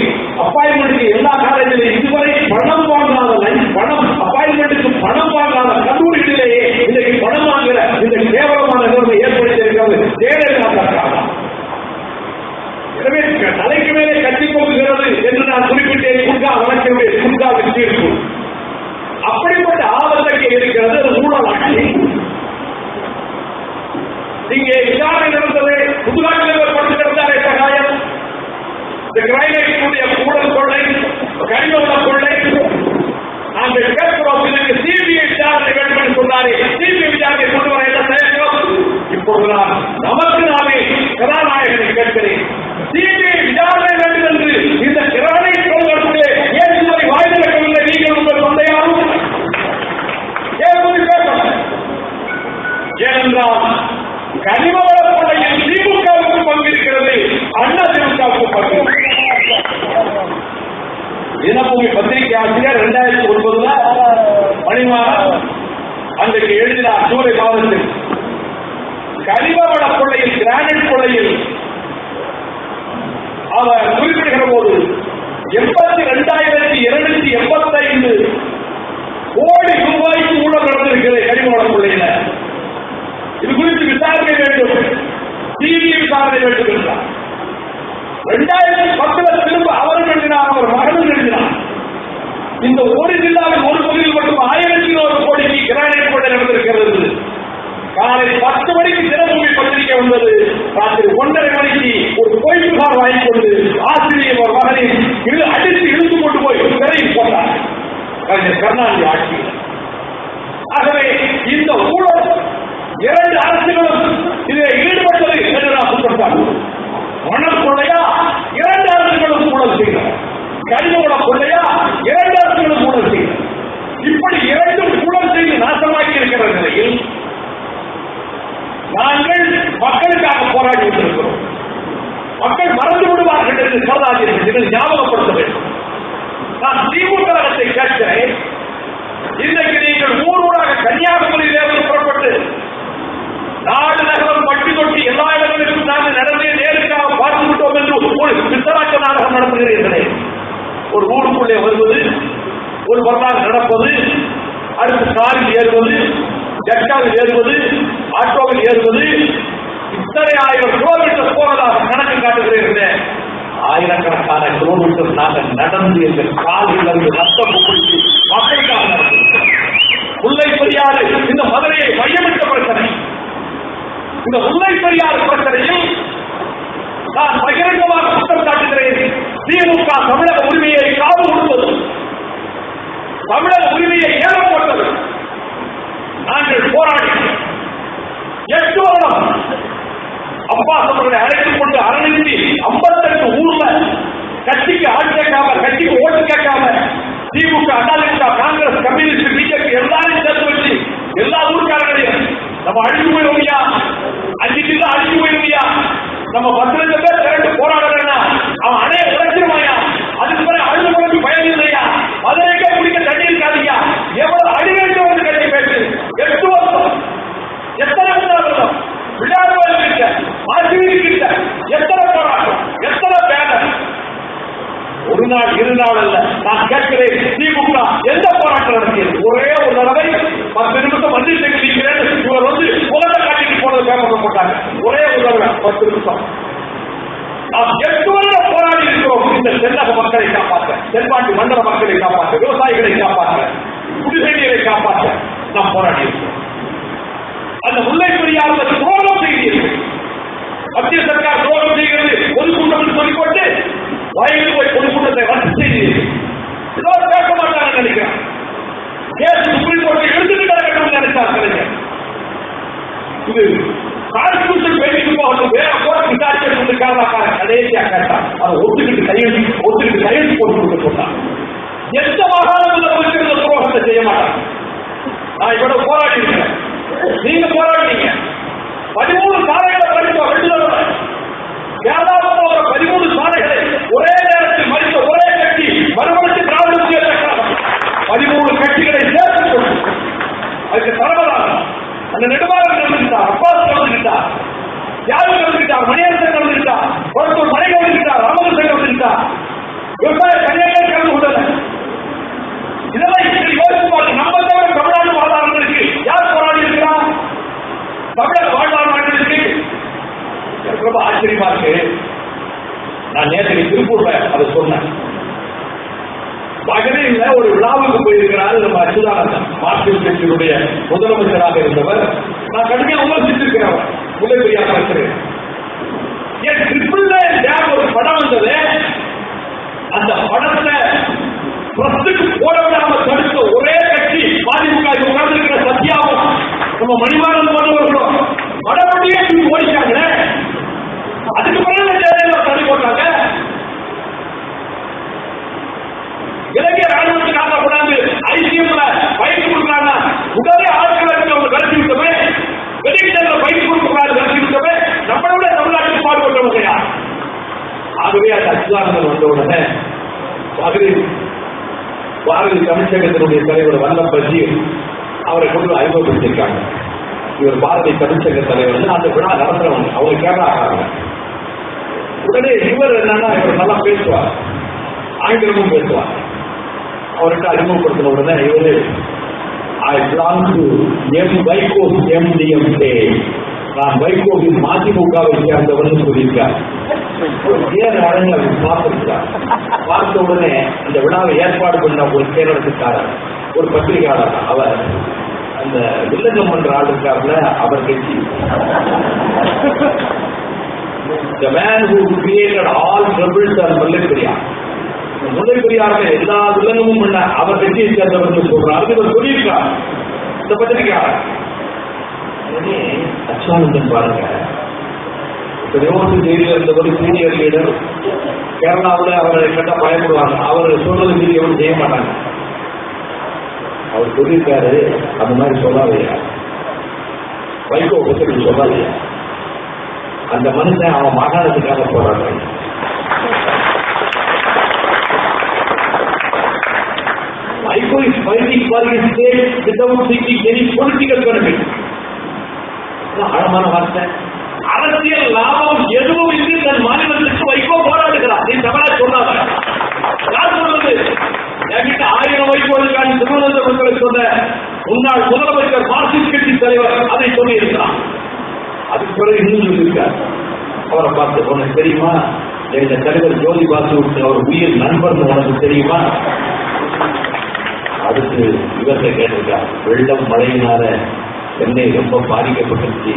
அப்பாயின்மெண்ட்டுக்கு எல்லா காலேஜிலும் இதுவரை பணம் வாங்காத, பணம் அப்பாயின்மெண்ட்டுக்கு பணம் வாங்காத கல்லூரிகளிலேயே இன்றைக்கு பணம் வாங்குற இந்த கேவலமான நிலைமை ஏற்படுத்தி இருக்கிறது ஜெயலலிதா. எனவே தலைக்கு மேலே கட்டி போகுகிறது என்று நான் குறிப்பிட்டேன். குட்கா வழக்கினுடைய குட்காவின் தீர்ப்பு அப்படிப்பட்ட ஆபத்துக்கு இருக்கிறது. ஊழல் ஆட்சி இங்கே விசாரணை நடந்தது. புதுநாட்டில் படுத்து கிடந்தாரே சகாயம், இந்த கிரைனைட்டுடைய ஊழல் கொள்ளை, கனிமவள கொள்ளை, நாங்கள் கேட்கிறோம். இதற்கு சிபிஐ விசாரணை வேண்டும் என்று சொன்னாரே, சிபிஐ விசாரணை கொண்டு வர என்ன செய்யணும்? இப்பொழுது நான் நமக்கு நாமே கதாநாயகனை கேட்கிறேன், சிபிஐ விசாரணை வேண்டும் என்று இந்த கிரைனைட் கொள்கைகளுடைய ஏன் இதுவரை வாய் திறக்கவில்லை? நீங்கள் உங்கள் தந்தையாரும் ஏனென்றால் கனிமவள கொள்ளையில் திமுகவுக்கு பங்கிருக்கிறது, அண்ணா திமுகவுக்கு பங்கு. தினபூமி பத்திரிகை ஆசிரியர் 2009 மணிமாறன் அன்றைக்கு எழுதினார். ஜூலை மாதத்தில் கனிமவள கொள்ளையில், கிரானைட் கொள்ளையில் அவர் குறிப்பிடுகிற போது 82,285 கோடி ரூபாய்க்கு ஊழல் நடந்திருக்கிறது கனிமவள கொள்ளையில. இது குறித்து விசாரணை வேண்டும், சிபிஐ விசாரணை வேண்டும் என்றார். 2010 திரும்ப அவரும் எழுதினார், அவர் மகனும் எழுதினார். இந்த ஒரு ஜில்லாவில் ஒரு பகுதியில் மட்டும் 1100 கோடிக்கு கிரானைட் கொள்ளை நடந்திருக்கிறது. காலை 10 மணிக்கு தினபூமி பத்திரிகை வந்தது. ராத்திரி 1:30 மணிக்கு ஒரு பொய் புகார் வாங்கிக் கொண்டு ஆசிரியர் ஒரு மகனை அடித்து இழுத்து கொண்டு போய் சிறையில் போட்டார் கலைஞர் கருணாநிதி ஆட்சியில். ஆகவே இந்த ஊழல் 2 அரசுகளும் இதில் ஈடுபட்டது என்று நான் குற்றச்சாட்டு. மணல் கொள்ளையா 2 அரசுகளும் ஊழல் செய்கிறார், கனிமவள கொள்ளையா 2 அரசுகளும் ஊழல் செய்கிறார். இப்படி 2 ஊழல் செய்து நாசமாக்கி இருக்கிற நிலையில் நாங்கள் மக்களுக்காக போராடி கொண்டிருக்கிறோம். மக்கள் மறந்து விடுவார்கள் என்று கருதாதீர்கள், ஞாபகப்படுத்த வேண்டும். நான் திமுக கழகத்தை கேட்கிறேன், இன்றைக்கு நீங்கள் ஊரூராக கன்னியாகுமரியிலிருந்து புறப்பட்டு நாடு நகரம் பட்டி தொட்டி எல்லா இடங்களிலும் நாங்கள் நடந்தே நேருக்காக பார்த்து விட்டோம் என்று ஒரு வித்தராக்க நாடகம் நடத்துகிறீர்களே. ஒரு ஊருக்குள்ளே வருவது, ஒரு வரலாறு நடப்பது, அடுத்து பஸ்ஸில் ஏறுவது, ஜெட்டாவில் ஏறுவது, ஆட்டோவில் ஏறுவது, இத்தனை 1000 கிலோமீட்டர் போவதாக கணக்கு காட்டுகிறேன். ஆயிரக்கணக்கான கிலோமீட்டர் நாங்கள் நடந்து எங்கள் காலிலிருந்து ரத்தம் கொடுத்து மக்களுக்காக நடந்திருக்கிறோம். முல்லை பெரியாறு இந்த மதுரையை மையமிட்ட பிரச்சனை. இந்த முல்லை பெரியாறு பிரச்சனையில் நான் பகிரங்கமாக குற்றம் சாட்டுகிறேன். திமுக தமிழக உரிமையை காவு கொடுத்தது, தமிழக உரிமையை ஏற போட்டது. நாங்கள் போராடி 8 வருடம் அப்பாஸ் அவர்களை அழைத்துக் கொண்டு அரணிந்தி 58 ஊர்ல கட்சிக்கு ஆள் கேட்காம, கட்சிக்கு ஓட்டு கேட்காம, திமுக, அதிமுக, காங்கிரஸ், கம்யூனிஸ்ட், பிஜேபி எல்லாரும் சேர்த்து வச்சு எல்லா ஊருக்காரங்களையும் நம்ம அழிஞ்சு போயிருவியா, 5 கிலோ அழிஞ்சு போயிருவியா, நம்ம 10 லட்சம் பேர் திரண்டு போராடுறேன்னா அவன் அணைய உழைச்சிருவாயா, அதுக்கு பிறகு அழுது போட்டு பயன் இல்லையா, மதுரைக்கே குடிக்க தண்ணி இருக்காதியா, எவ்வளவு அடிவேற்ற ஒரு கட்சி பேசு. 8 வருஷம் எத்தனை வருடம் விளையாடுவது கிட்ட, மாசிவீதி கிட்ட எத்தனை போராட்டம், எத்தனை பேனர். ஒரு நாள் 2 நாள் அல்ல. நான் கேட்கிறேன், திமுக எந்த போராட்டம் நடத்தியது? ஒரே ஒரு தடவை 10 நிமிஷம் மந்திரி நிற்கிறேன், இவர் வந்து உலக காட்டிட்டு போனது பேப்பர் போட்டாங்க. ஒரே ஒரு தடவை 10 நிமிஷம். நாம் 8 வருடம் போராடி இருக்கிறோம். இந்த தென்னக மக்களை காப்பாற்ற, தென்பாண்டி மண்டல மக்களை காப்பாற்ற, விவசாயிகளை காப்பாற்ற, குடிநீரை காப்பாற்ற நாம் போராடி இருக்கிறோம். அந்த முல்லை பெரியாறு துரோகம் செய்தீர்கள். மத்திய சர்க்கார் துரோகம் செய்கிறது, பொதுக்கூட்டம் சொல்லிக்கொண்டு வயலில் போய் பொதுக்கூட்டத்தை ரத்து செய்தீர்கள். பேச மாட்டாங்க நினைக்கிறேன். சுப்ரீம் கோர்ட்டை எடுத்துட்டு கிடக்கணும்னு நினைச்சாங்க. இது கான்ஸ்டிடியூஷன் பேசிட்டு போகணும், வேற கோர்ட் விசாரிச்சு கடைசியா கேட்டான். அதை ஒத்துக்கிட்டு கையெழுத்து போட்டு கொடுக்க சொன்னான். எந்த மாகாணத்தில் இருக்கிற துரோகத்தை செய்ய மாட்டாங்க. நான் இவ்வளவு போராடி இருக்கிறேன், நீங்க போராடுறீங்க. 13 சாலைகளை படித்தோம். 2 தடவை கேரளாவில் போகிற 13 சாலைகளை ஒரே நேரத்தில் மறித்த ஒரே கட்சி மறுமலர்ச்சி திராவிட முன்னேற்ற கழகம். 13 கட்சிகளை சேர்த்து கொண்டு அதுக்கு தலைவராக அந்த நெடுமாறன் கலந்துகிட்டார், அப்பாஸ் கலந்துகிட்டார், யாரு கலந்துகிட்டார், மணியரசன் கலந்துகிட்டார், ஒருத்தர் மனை கலந்துகிட்டார், ராமகிருஷ்ணன் கலந்துகிட்டார், விவசாய கல்யாணம் கலந்து கொண்டது. இதெல்லாம் இப்படி யோசிச்சு பாருங்க. நம்ம தவிர தமிழ்நாடு வாழ்வாளர்களுக்கு யார் போராடி இருக்கிறார்? தமிழக வாழ்வாளர்களுக்கு ரொம்ப ஆச்சரியமா இருக்கு. நான் நேற்று திருப்பூர்ல அதை சொன்னேன். மகளிர்ல ஒரு விழாவுக்கு போயிருக்கிறாரு நம்ம அச்சுதானந்தன், மார்க்சிஸ்ட் கட்சியினுடைய முதலமைச்சராக இருந்தவர். நான் கடுமையா விமர்சித்திருக்கிறவர் முல்லை பெரியாறு பிரச்சனை. என் ட்ரிபிள் லைன் டேம் ஒரு படம் வந்தது. அந்த படத்தை பிரஸ்துக்கு போட விடாம தடுத்த ஒரே கட்சி அதிமுக. உட்கார்ந்திருக்கிற சத்யாவும் நம்ம மணிமாறன் போன்றவர்களும் வடபடியே ஓடிச்சாங்க. அதுக்கு பிறகு தடை போட்டாங்க. இலங்கை ராணுவத்துக்காக கொண்டாந்து ஐசிஎம்ல பயிற்சி கொடுக்குறாங்க. உடனே ஆட்களுக்கு அவங்க கருத்து விட்டமே, வெளியிட்ட பயிற்சி கொடுக்கிறாரு கருத்து விட்டமே. நம்மளோட தமிழ்நாட்டுக்கு பாடுபட்டவங்க யார்? ஆகவே அந்த அச்சுதானந்தன் வந்த உடனே பாரதிய தமிழ்ச்சங்கத்தினுடைய தலைவர் வல்லம்பஜி அவரை கொண்டு அறிமுகப்படுத்திருக்காங்க. இவர் பாரதிய தமிழ்ச்சங்க தலைவர். அந்த விழா நடத்துறவங்க அவங்க கேரளாக்காரங்க. உடனே இவர் என்னன்னா, இவர் நல்லா பேசுவார், ஆங்கிலமும் பேசுவார். அவர்கிட்ட அறிமுகப்படுத்தின உடனே இவரு I belong to வைகோஸ் MDMK, நான் வைகோவின் மதிமுகவை சேர்ந்தவன் சொல்லியிருக்கார். ஏன் அழகு பார்த்திருக்கிறார். பார்த்த உடனே அந்த விழாவை ஏற்பாடு பண்ண ஒரு கேரளத்துக்காரர், ஒரு பத்திரிகையாளர், அவர் அந்த வில்லங்கம் பண்ற ஆள் இருக்காருல, அவர் கட்சி The man who created all troubles are முல்லை பெரியார். முல்லை பெரியாருக்கு எல்லா வில்லங்கமும் பண்ண அவர் கட்சியை சேர்ந்தவர்கள் சொல்றாரு. இவர் சொல்லியிருக்கார் இந்த பத்திரிகையாளர். அச்சுதானந்தன் பாருங்க, ஜெயிலில் இருந்தவர் சீனியர் லீடர். கேரளாவில் அவரை கேட்டா பயப்படுவாங்க. அவர் சொல்றது மீறி எவரும் செய்ய மாட்டாங்க. அவர் சொல்லியிருக்காரு, அந்த மாதிரி சொல்லாதையா, வைகோ பத்தி சொல்லாதையா, அந்த மனுஷன் அவன் மாகாணத்துக்காக போராடுறாங்க. Vaiko is fighting for his state without seeking any political benefit. ஆழமான வார்த்தை. அரசியல் லாபம் எதுவும் இன்றி தன் மாநிலத்திற்கு வைகோ போராடுகிறார். நீ தமிழா சொன்னாங்க. யார் சொல்றது? என்கிட்ட 1000 வைகோ இருக்கான்னு திருவனந்தபுரத்தில் சொன்ன முன்னாள் முதலமைச்சர் மார்க்சிஸ்ட் கட்சி தலைவர் அதை சொல்லியிருக்கிறார். அதுக்கு பிறகு இன்னும் சொல்லியிருக்கார். அவரை பார்த்து, உனக்கு தெரியுமா எங்க தலைவர் ஜோதி பாசு அவர் உயிர் நண்பர் உனக்கு தெரியுமா? அதுக்கு இவர்களை கேட்டிருக்கார். வெள்ளம் மழையினால சென்னை ரொம்ப பாதிக்கப்பட்டுச்சு,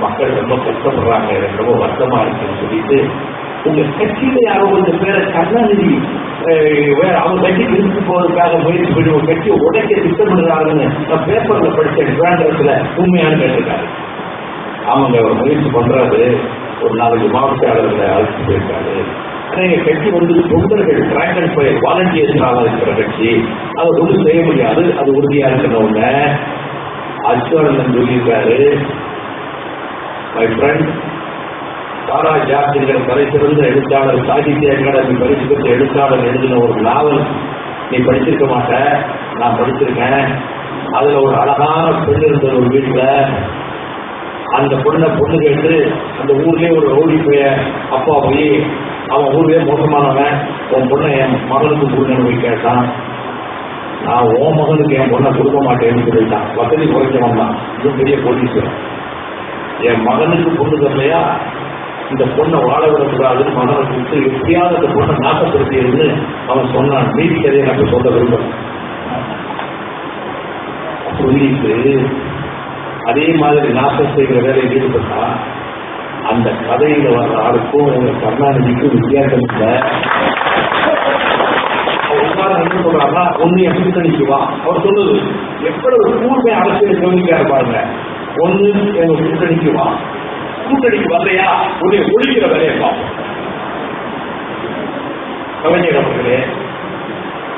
மக்கள் ரொம்ப கஷ்டப்படுறாங்க, எனக்கு ரொம்ப வருத்தமா இருக்குன்னு சொல்லிட்டு, உங்க கட்சியில யாரோ கொஞ்சம் பேரை கருணாநிதி அவங்க கட்சிக்கு இருந்து போவதற்காக முயற்சி பண்ணி ஒரு கட்சியை உடைக்க திட்டமிடுறாருன்னு நான் பேப்பர்ல படிச்சேன், டிராண்டத்துல உண்மையானு கேட்டிருக்காரு. அவங்க அவர் முயற்சி பண்றாரு. ஒரு 4 மாவட்டங்களை அழைச்சிட்டு போயிருக்காரு. ஆனா எங்க கட்சி தொண்டர்கள் ட்ராக் அண்ட் ஃபயர் வாலண்டியர்ஸாக இருக்கிற கட்சி, அதை ஒன்றும் செய்ய முடியாது, அது உறுதியா இருக்கிறவங்க. அச்சுவரன் சொல்லியிருக்காரு, மை ஃப்ரெண்ட் சாரா ஜார்ஜ் என்கிற தலை சிறந்த எழுத்தாளர், சாகித்ய அகாடமி பரிசு பெற்ற எழுத்தாளர் எழுதின ஒரு நாவல் நீ படிச்சிருக்க மாட்ட, நான் படிச்சிருக்கேன். அதுல ஒரு அழகான பெண் இருந்தது ஒரு வீட்டுல. அந்த பொண்ணு கேட்டு அந்த ஊர்லயே ஒரு ரவுடி பைய அப்பா போய் அவன் ஊர்லயே மோசமானவன், உன் பொண்ணை என் மகனுக்கு கொடுங்கன்னு போய் கேட்டான். நான் உன் மகனுக்கு என் பொண்ணை கொடுக்க மாட்டேன்னு சொல்லிட்டான். வசதி குறைச்சவன் தான், இது பெரிய போலீஸ். என் மகனுக்கு பொண்ணு தரலையா, இந்த பொண்ணை வாழ விடக்கூடாதுன்னு மகனை கொடுத்து எப்படியாவது அந்த பொண்ணை நாசப்படுத்தியிருந்து அவன் சொன்னான். மீதி கதையை எனக்கு சொல்ல விரும்புறேன். சொல்லிட்டு அதே மாதிரி நாசம் செய்கிற வேலையில் ஈடுபட்டா அந்த கதையில வர்ற ஆளுக்கும் கருணாநிதிக்கும் வித்தியாசம் இல்லை. என்ன சொல்றாருன்னா, ஒன்னு எப்படி கணிக்குவா அவர் சொல்லுது, எவ்வளவு கூர்மை அரசியல் கவனிக்காரு பாருங்க. ஒன்னு எங்க கூட்டணிக்குவா, கூட்டணிக்கு வரலையா உன்னை ஒழிக்கிற வேலையை பார்ப்போம். கவிஞர் அவர்களே,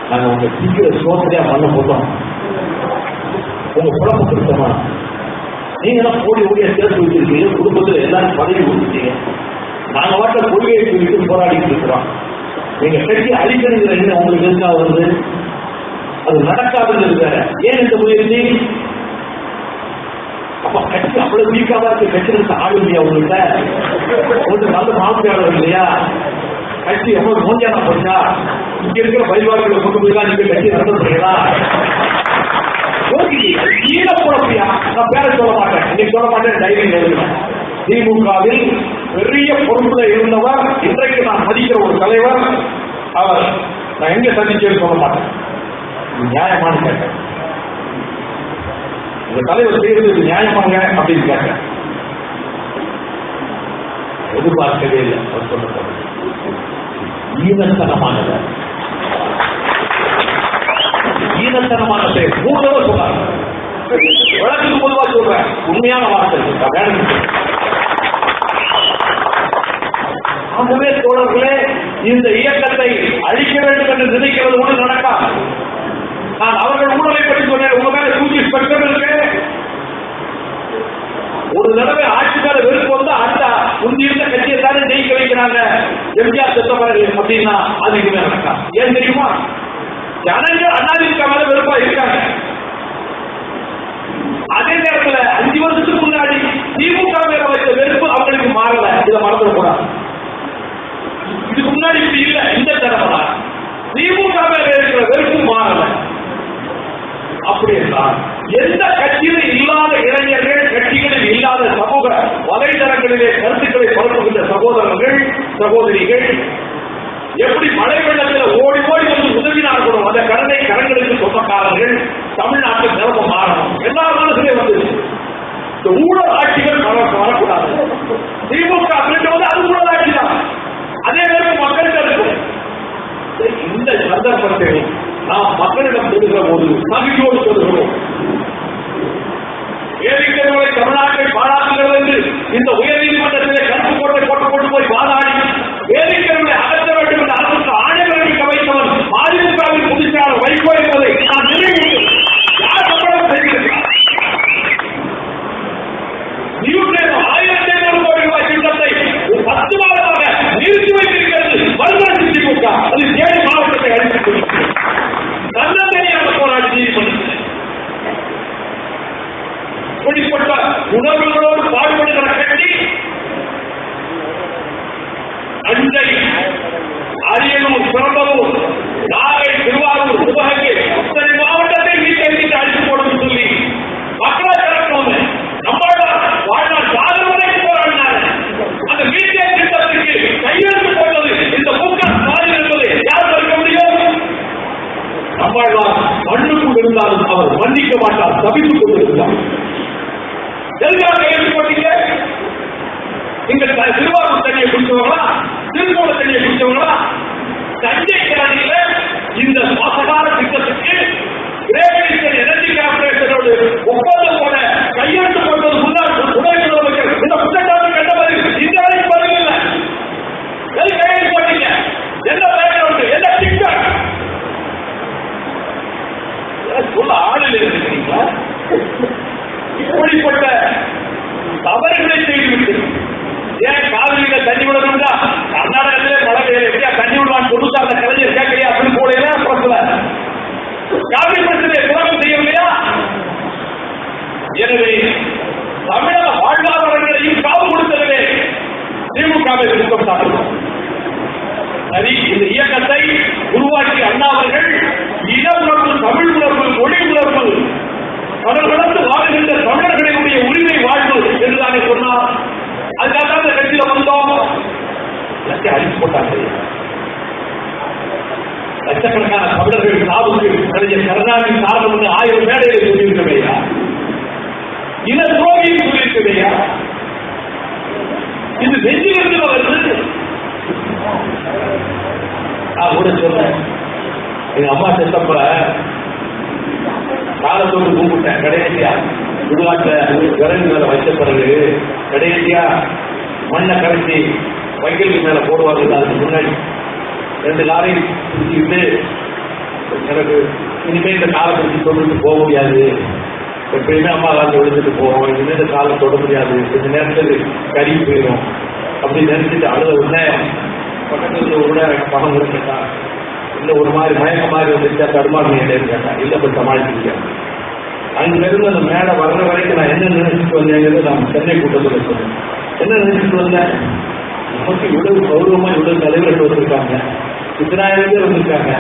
நாங்க உங்க சீக்கிர சோதனையா பண்ண போட்டோம், உங்க குழப்பம் கொடுத்தோமா, நீங்க தான் ஓடி ஓடியா சேர்த்து வச்சிருக்கீங்க, குடும்பத்தில் எல்லாரும் பதவி கொடுத்துட்டீங்க, நாங்க வாட்ட கொள்கையை குறித்து போராடிட்டு இருக்கிறோம். நீங்க கட்சி அழிக்கணுங்கிற என்ன உங்களுக்கு இருக்கா வருது, அது நடக்காதுங்கிறது வேற. ஏன் இந்த முயற்சி? அப்ப கட்சி அவ்வளவு வீக்காக இருக்கு, கட்சி இருக்க ஆள் இல்லையா உங்கள்கிட்ட? உங்களுக்கு நல்ல மாவட்டயாளர் இல்லையா? கட்சி எவ்வளவு நோஞ்சானா போச்சா? இங்க இருக்கிற பரிவாரங்களை கொண்டு போய் தான் நீங்க கட்சி நடத்தப்படுறீங்களா? ஈழப்புறப்பியா நான் பேர சொல்ல மாட்டேன், இன்னைக்கு சொல்ல மாட்டேன், தைரியம் எழுதுவேன். திமுகவில் பெரிய பொறுப்புல இருந்தவர், இன்றைக்கு நான் மதிக்கிற ஒரு தலைவர் அவர். நான் எங்க சந்திச்சேன்னு சொல்ல மாட்டேன், நியாயமானு கேட்டேன். இந்த தலைவர் செய்யறது நியாயமாங்க அப்படின்னு கேட்டேன். எதிர்பார்க்கவே இல்லை. அவர் சொல்ல ஈனத்தனமானது, ஈனத்தனமான செயல். 3 தடவை சொன்னாங்க. வழக்குக்கு பொதுவாக சொல்றேன், உண்மையான வார்த்தை. ஆகவே தோழர்களே, இந்த இயக்கத்தை அழிக்க வேண்டும் என்று நினைக்கிறது ஒன்று நடக்காது. நான் அவர்கள் ஊழலை பற்றி சொன்னேன், உங்க மேல சூழ்ச்சி ஸ்பெக்டர் இருக்கு. ஒரு தடவை ஆட்சி மேல வெறுப்பு வந்து அந்த முந்தி இருந்த கட்சியை தானே ஜெயிக்க வைக்கிறாங்க, எம்ஜிஆர் செத்தவர்கள் அப்படின்னா அது இனிமே நடக்காது. ஏன் தெரியுமா? ஜனங்கள் அதிமுக மேல வெறுப்பா இருக்காங்க. அதே நேரத்தில் 5 வருஷத்துக்கு முன்னாடி திமுக மேல வைத்த வெறுப்பு அவங்களுக்கு மாறல. இதை மறந்துடக்கூடாது. இதுக்கு முன்னாடி இப்படி இல்ல. இந்த தடவை திமுக மேல இருக்கிற வெறுப்பு மாறல. அப்படி என்றால் எந்த கட்சியிலும் இல்லாத இளைஞர்கள், கட்சிகளில் இல்லாத சமூக வலைதளங்களிலே கருத்துக்களை பரப்புகின்ற சகோதரர்கள் சகோதரிகள் எப்படி மழை வெள்ளத்தில் ஓடி ஓடி வந்து உதவினார்களோ அந்த கடனை கரங்களுக்கு சொந்தக்காரர்கள் தமிழ்நாட்டில் நிலம மாறணும். எல்லா மனசுலேயே வந்து இந்த ஊழல் ஆட்சிகள் வரக்கூடாது. திமுக வந்து அது ஊழல் ஆட்சி தான். அதே நேரம் மக்களுக்கு இருக்கும். இந்த சந்தர்ப்பத்தில் நாம் மக்களிடம் சொல்லுகிற போது மகிழ்ச்சியோடு சொல்லுகிறோம். ஏரிக்கரை தமிழ்நாட்டை பாராட்டுகிறது என்று இந்த உயர்நீதிமன்றத்திலே கருப்பு கோட்டை போட்டு போய் வாதாடி ஏரிக்கரை அகற்ற வேண்டும் என்று அரசுக்கு ஆணை பிறப்பிக்க வைத்தவன் அதிமுகவின் பொதுச்செயலாளர் வைகோ என்பதை நான் நினைவுறுத்தேன். யார் சம்பளம் செய்திருக்கிறார்? 1500 கோடி ரூபாய் திட்டத்தை 10 மாதமாக நிறுத்தி வைத்திருக்கிறது வல்லுநர் திமுக. அது தேனி மாவட்டத்தை அழித்துக் கொள்கிறது. தன்னந்தனியாக போராடி நீதிமன்றத்தில் இப்படிப்பட்ட உணர்வுகளோடு பாடுபடுகிற கட்சி அஞ்சை, அரியலூர், பெரம்பலூர், நாகை, திருவாரூர், சிவகங்கை இத்தனை மாவட்டத்தை மீட்டெடுத்து அழித்து போடும் சொல்லி குடிச்சவங்களா, திருமூல தண்ணியை குடிச்சவங்களா? தஞ்சை கிராணியில இந்த மோசமான திட்டத்துக்கு கிரேட் ஈஸ்டர்ன் எனர்ஜி கார்பரேஷனோடு ஒப்பந்தம் போட கையெழுத்து போட்டது முன்னாள் துணை முதலமைச்சர். இந்த குற்றச்சாட்டு கண்ட பதில் இந்த வரைக்கும் பதில் இல்லை. எது கையெழுத்து போட்டீங்க? என்ன பேக்ரவுண்ட், என்ன திட்டம் சொல்ல ஆளில் இருக்கிறீங்களா? இப்படிப்பட்ட தவறுகளை செய்துவிட்டு ஏன் காவிரியில தண்ணி விடணும்னா கர்நாடகத்திலே மழை பெய்ய எப்படியா தண்ணி விடுவான்னு சொல்லுங்க. அந்த கலைஞர் கேட்கலையா? அப்படின்னு போலையா பிரச்சனை காவிரி பிரச்சனையை குழப்பம் செய்யவில்லையா? எனவே தமிழக வாழ்வாதாரங்களையும் காவு கொடுத்ததிலே திமுகவை குற்றம் சாட்டணும். சரி, இந்த இயக்கத்தை உருவாக்கிய அண்ணா அவர்கள் இன உணர்வு, தமிழ் உணர்வு, மொழி உணர்வு, கடற்கடந்து வாழ்கின்ற தமிழர்களுடைய உரிமை வாழ்வு என்றுதானே சொன்னார். அதுக்காக அந்த கட்சியில வந்தோம். அழிச்சு போட்டாங்க. லட்சக்கணக்கான தமிழர்கள் சாவுக்கு கலைஞர் கருணாநிதி காரணம் 1000 மேடைகளை சொல்லியிருக்கவையா? இன துரோகியை சொல்லியிருக்கவையா? இது நெஞ்சிலிருந்து வருது. நான் கூட சொல்றேன், எங்க அம்மா செத்தப்ப காலத்தோடு கூப்பிட்டேன். கடைசியா உருவாக்க விறகு மேல வச்ச பிறகு கடைசியா மண்ணை கரைச்சி வைக்கலுக்கு மேல போடுவாங்க. அதுக்கு முன்னாடி 2 லாரி பிடிச்சிக்கிட்டு எனக்கு இனிமே இந்த காலை பிடிச்சி தொட்டு போக முடியாது, எப்பயுமே அம்மா காலத்தை விழுந்துட்டு போவோம், இனிமே இந்த காலை தொட முடியாது, கொஞ்ச நேரத்துக்கு கறி போயிடும் அப்படின்னு நினைச்சிட்டு அழுத உடனே பக்கத்துல கூட பணம் இருக்கா இல்ல ஒரு மாதிரி மயக்க மாதிரி வந்துச்சா தடுமாறு கேட்டா இல்ல போய் சமாளிச்சிருக்க. அங்க இருந்து அந்த மேடை வர்ற வரைக்கும் நான் என்ன நினைச்சிட்டு வந்தேங்கிறது நான் சென்னை கூட்டத்தில் சொன்னேன். என்ன நினைச்சிட்டு வந்தேன்? நமக்கு இவ்வளவு கௌரவமா இவ்வளவு தலைவர்கள் வந்திருக்காங்க, இத்தனாயிரம் பேர் வந்திருக்காங்க,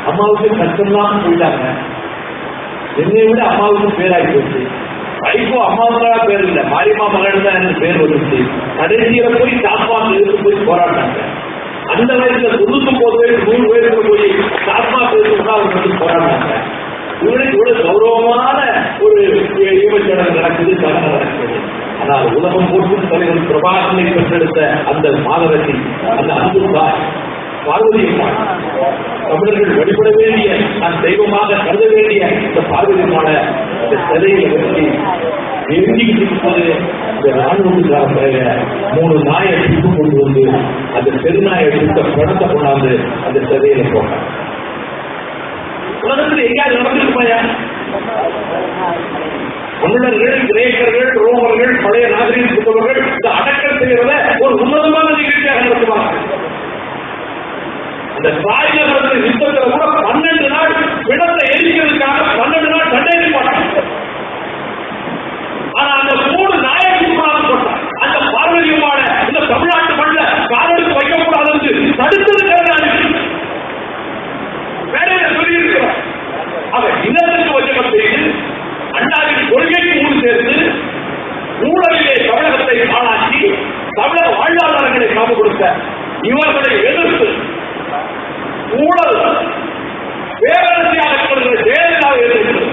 அம்மாவுக்கு கஷ்டம்லாம் போயிட்டாங்க, என்னை விட அம்மாவுக்கு பேராகி போச்சு. வைகோ அம்மாவுக்காக பேர் இல்லை, மாரியம்மா மகள் தான் எனக்கு பேர் வந்துச்சு. கடைசியில போய் டாஸ்மாக் எடுத்து போய் போராட்டாங்க. அந்த வயசுல 99 வயசு 100 வயசுல போய் டாஸ்மாக் எடுத்து அவங்க போராட்டாங்க. இவனுக்கு இவ்வளவு கௌரவமான ஒரு ஈவச்சடங்கு நடக்குது, சடங்கு நடக்குது. ஆனால் உலகம் போற்றும் தலைவர் பிரபாகரனை பெற்றெடுத்த அந்த மாதவத்தி, அந்த அன்புதாய் பார்வதி அம்மா, தமிழர்கள் வழிபட வேண்டிய, நான் தெய்வமாக கருத வேண்டிய இந்த பார்வதி அம்மான இந்த சிலையை வச்சு எரிஞ்சிக்கிட்டு போது இந்த ராணுவத்துக்கார பிறகு 3 நாயை சுட்டு கொண்டு வந்து அந்த பெருநாயை சுட்ட படத்தை கொண்டாந்து அந்த சிலையில போட்டாங்க. உலகத்தில் எங்கேயாவது நடந்திருப்பாயா? தமிழர்கள், கிரேக்கர்கள், ரோமர்கள், பழைய நாகரிக புத்தகர்கள் இந்த அடக்கம் செய்யறத ஒரு உன்னதமான நிகழ்ச்சியாக நடத்துவாங்க. அந்த தாய் நகரத்தில் யுத்தத்தில் கூட 12 நாள் பிணத்தை எரிக்கிறதுக்காக 12 நாள் தண்டனை போட்டாங்க. ஆனா அந்த 3 நாயகமாக போட்டாங்க. அந்த பார்வதியமான இந்த தமிழ்நாட்டு மண்ணில் காலெடுத்து வைக்கக்கூடாது என்று தடுத்தது கருணாநிதி. வேலையில சொல்லியிருக்கிறோம். அவர் இன்னத்துக்கு வச்சகம் செய்து அண்ணாவின் கொள்கைக்கு ஊடு சேர்த்து ஊழலிலே தமிழகத்தை ஆளாக்கி தமிழக வாழ்வாதாரங்களை காப்பு கொடுத்த இவர்களை எதிர்த்து ஊழல் பேரரசியாக ஜெயலலிதாவை எதிர்த்து